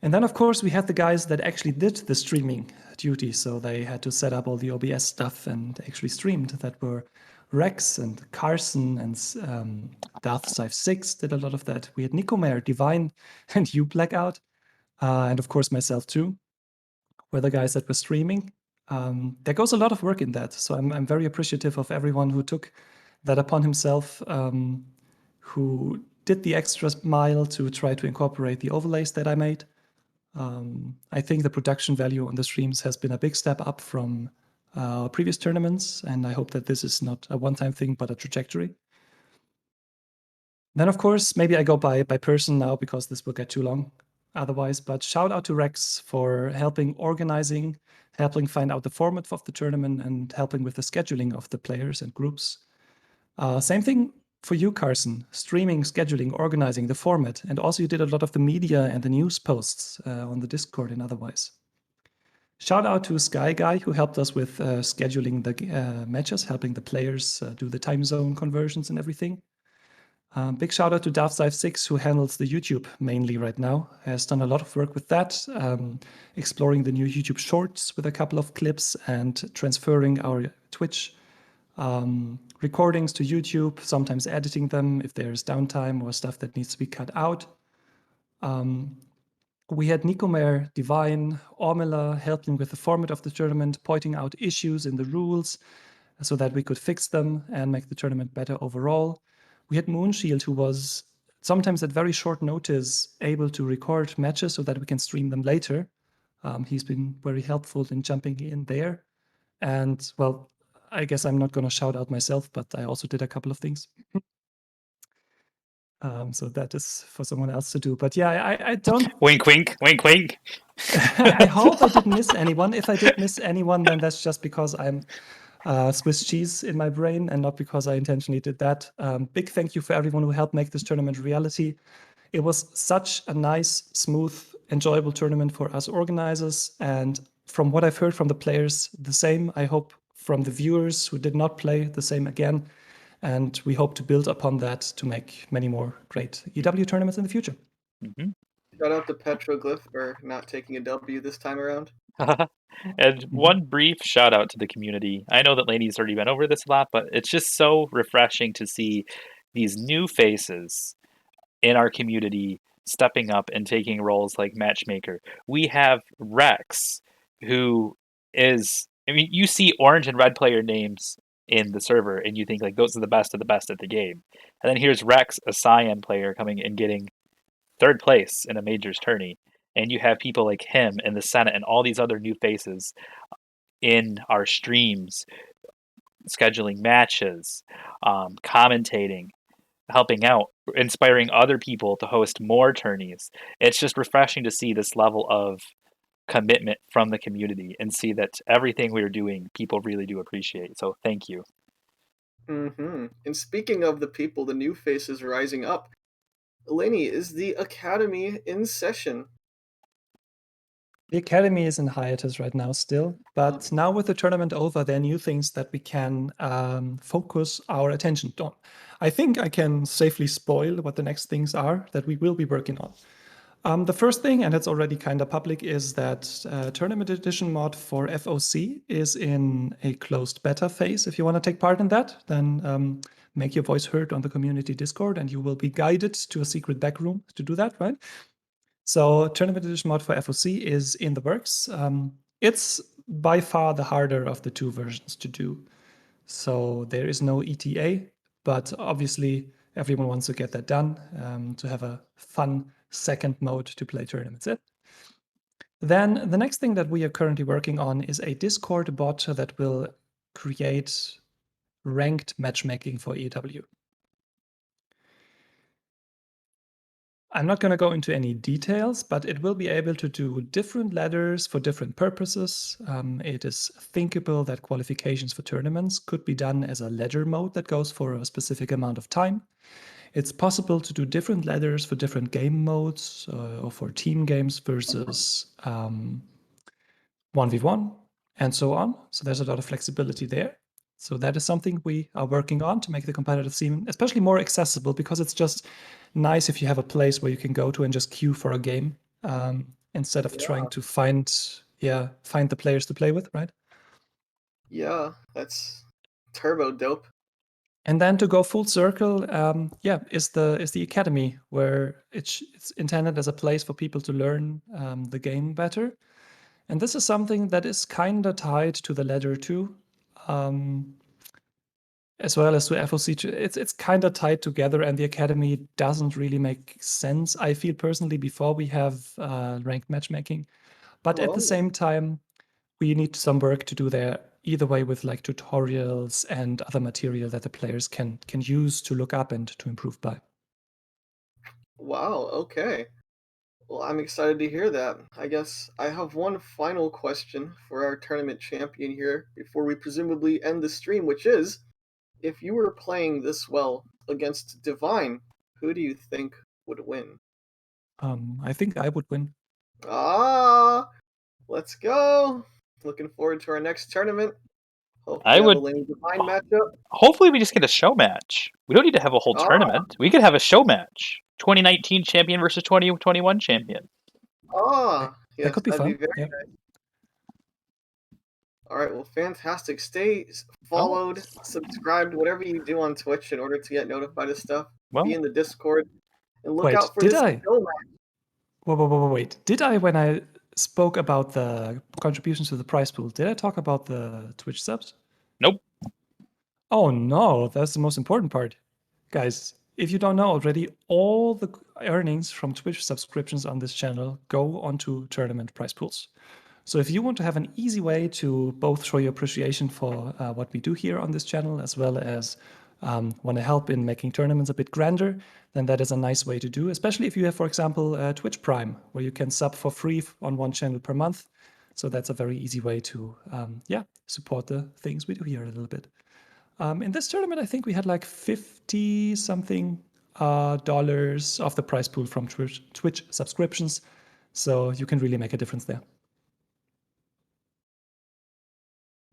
And then, of course, we had the guys that actually did the streaming duty. So they had to set up all the OBS stuff and actually streamed. That were Rex and Carson and Darth6 did a lot of that. We had Nikomer, Divine, and you, Blackout. And of course, myself too, were the guys that were streaming. There goes a lot of work in that. So I'm very appreciative of everyone who took that upon himself, who did the extra mile to try to incorporate the overlays that I made. I think the production value on the streams has been a big step up from previous tournaments, and I hope that this is not a one-time thing, but a trajectory. Then, of course, maybe I go by person now because this will get too long otherwise, but shout out to Rex for helping organizing, helping find out the format of the tournament, and helping with the scheduling of the players and groups. Same thing for you, Carson, streaming, scheduling, organizing the format, and also you did a lot of the media and the news posts on the Discord and otherwise. Shout out to Sky Guy, who helped us with scheduling the matches, helping the players do the time zone conversions and everything. Big shout out to Darth6, who handles the YouTube mainly right now, has done a lot of work with that, exploring the new YouTube shorts with a couple of clips and transferring our Twitch recordings to YouTube, sometimes editing them if there's downtime or stuff that needs to be cut out. We had Nicomer, Divine, Ormila helping with the format of the tournament, pointing out issues in the rules so that we could fix them and make the tournament better overall. We had Moonshield, who was sometimes at very short notice able to record matches so that we can stream them later. He's been very helpful in jumping in there. And well, I guess I'm not going to shout out myself, but I also did a couple of things. So that is for someone else to do. But yeah, I don't. Wink, wink, wink, wink. I hope I didn't miss anyone. If I did miss anyone, then that's just because I'm Swiss cheese in my brain and not because I intentionally did that. Big thank you for everyone who helped make this tournament a reality. It was such a nice, smooth, enjoyable tournament for us organizers. And from what I've heard from the players, the same. I hope from the viewers who did not play, the same again. And we hope to build upon that to make many more great EW tournaments in the future. Mm-hmm. Shout out to Petroglyph for not taking a W this time around. And one brief shout out to the community. I know that Lany's already been over this a lot, but it's just so refreshing to see these new faces in our community stepping up and taking roles like matchmaker. We have Rex, who is, I mean, you see orange and red player names in the server and you think like those are the best of the best at the game. And then here's Rex, a cyan player, coming and getting third place in a majors tourney. And you have people like him in the Senate and all these other new faces in our streams, scheduling matches, commentating, helping out, inspiring other people to host more tourneys. It's just refreshing to see this level of commitment from the community and see that everything we're doing, people really do appreciate. So thank you. Mm-hmm. And speaking of the people, the new faces rising up, Lany, is the Academy in session? The Academy is in hiatus right now still, but now with the tournament over, there are new things that we can focus our attention on. I think I can safely spoil what the next things are that we will be working on. The first thing, and it's already kind of public, is that Tournament Edition mod for FOC is in a closed beta phase. If you want to take part in that, then make your voice heard on the community Discord, and you will be guided to a secret back room to do that, right? So Tournament Edition mod for FOC is in the works. It's by far the harder of the two versions to do. So there is no ETA, but obviously everyone wants to get that done to have a fun second mode to play tournaments in. Then the next thing that we are currently working on is a Discord bot that will create ranked matchmaking for EW. I'm not going to go into any details, but it will be able to do different ladders for different purposes. It is thinkable that qualifications for tournaments could be done as a ladder mode that goes for a specific amount of time. It's possible to do different ladders for different game modes or for team games versus 1v1 and so on. So there's a lot of flexibility there. So that is something we are working on to make the competitive scene especially more accessible, because it's just nice if you have a place where you can go to and just queue for a game instead of trying to find the players to play with, right? Yeah, that's turbo dope. And then to go full circle, is the academy, where it's intended as a place for people to learn the game better. And this is something that is kind of tied to the ladder too. As well as to FOC. It's kind of tied together, and the academy doesn't really make sense, I feel personally, before we have ranked matchmaking. But at the same time, we need some work to do there either way, with like tutorials and other material that the players can use to look up and to improve by. Wow, okay. Well, I'm excited to hear that. I guess I have one final question for our tournament champion here before we presumably end the stream, which is, if you were playing this well against Divine, who do you think would win? I think I would win. Ah, let's go. Looking forward to our next tournament. Hopefully I have would- a Lane Divine matchup. Hopefully we just get a show match. We don't need to have a whole tournament. We could have a show match. 2019 champion versus 2021 champion. Yes, that could be that'd fun. be very nice. All right, well, fantastic. Stay followed, subscribed, whatever you do on Twitch in order to get notified of stuff. Well, Be in the Discord and look Wait, out for did this I? skill match. Wait. Did I, when I spoke about the contributions to the prize pool, did I talk about the Twitch subs? nope. Oh no, that's the most important part. Guys, if you don't know already, all the earnings from Twitch subscriptions on this channel go onto tournament prize pools. So if you want to have an easy way to both show your appreciation for what we do here on this channel, as well as want to help in making tournaments a bit grander, then that is a nice way to do, especially if you have, for example, Twitch Prime, where you can sub for free on one channel per month. So that's a very easy way to, support the things we do here a little bit. In this tournament, I think we had like 50 something dollars of the prize pool from Twitch subscriptions. So you can really make a difference there.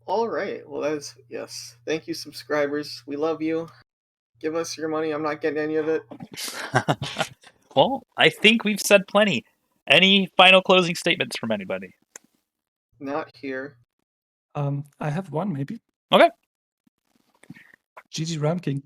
All right. Well, that's yes. Thank you, subscribers. We love you. Give us your money. I'm not getting any of it. Well, I think we've said plenty. Any final closing statements from anybody? Not here. I have one maybe. Okay. GG Realmking.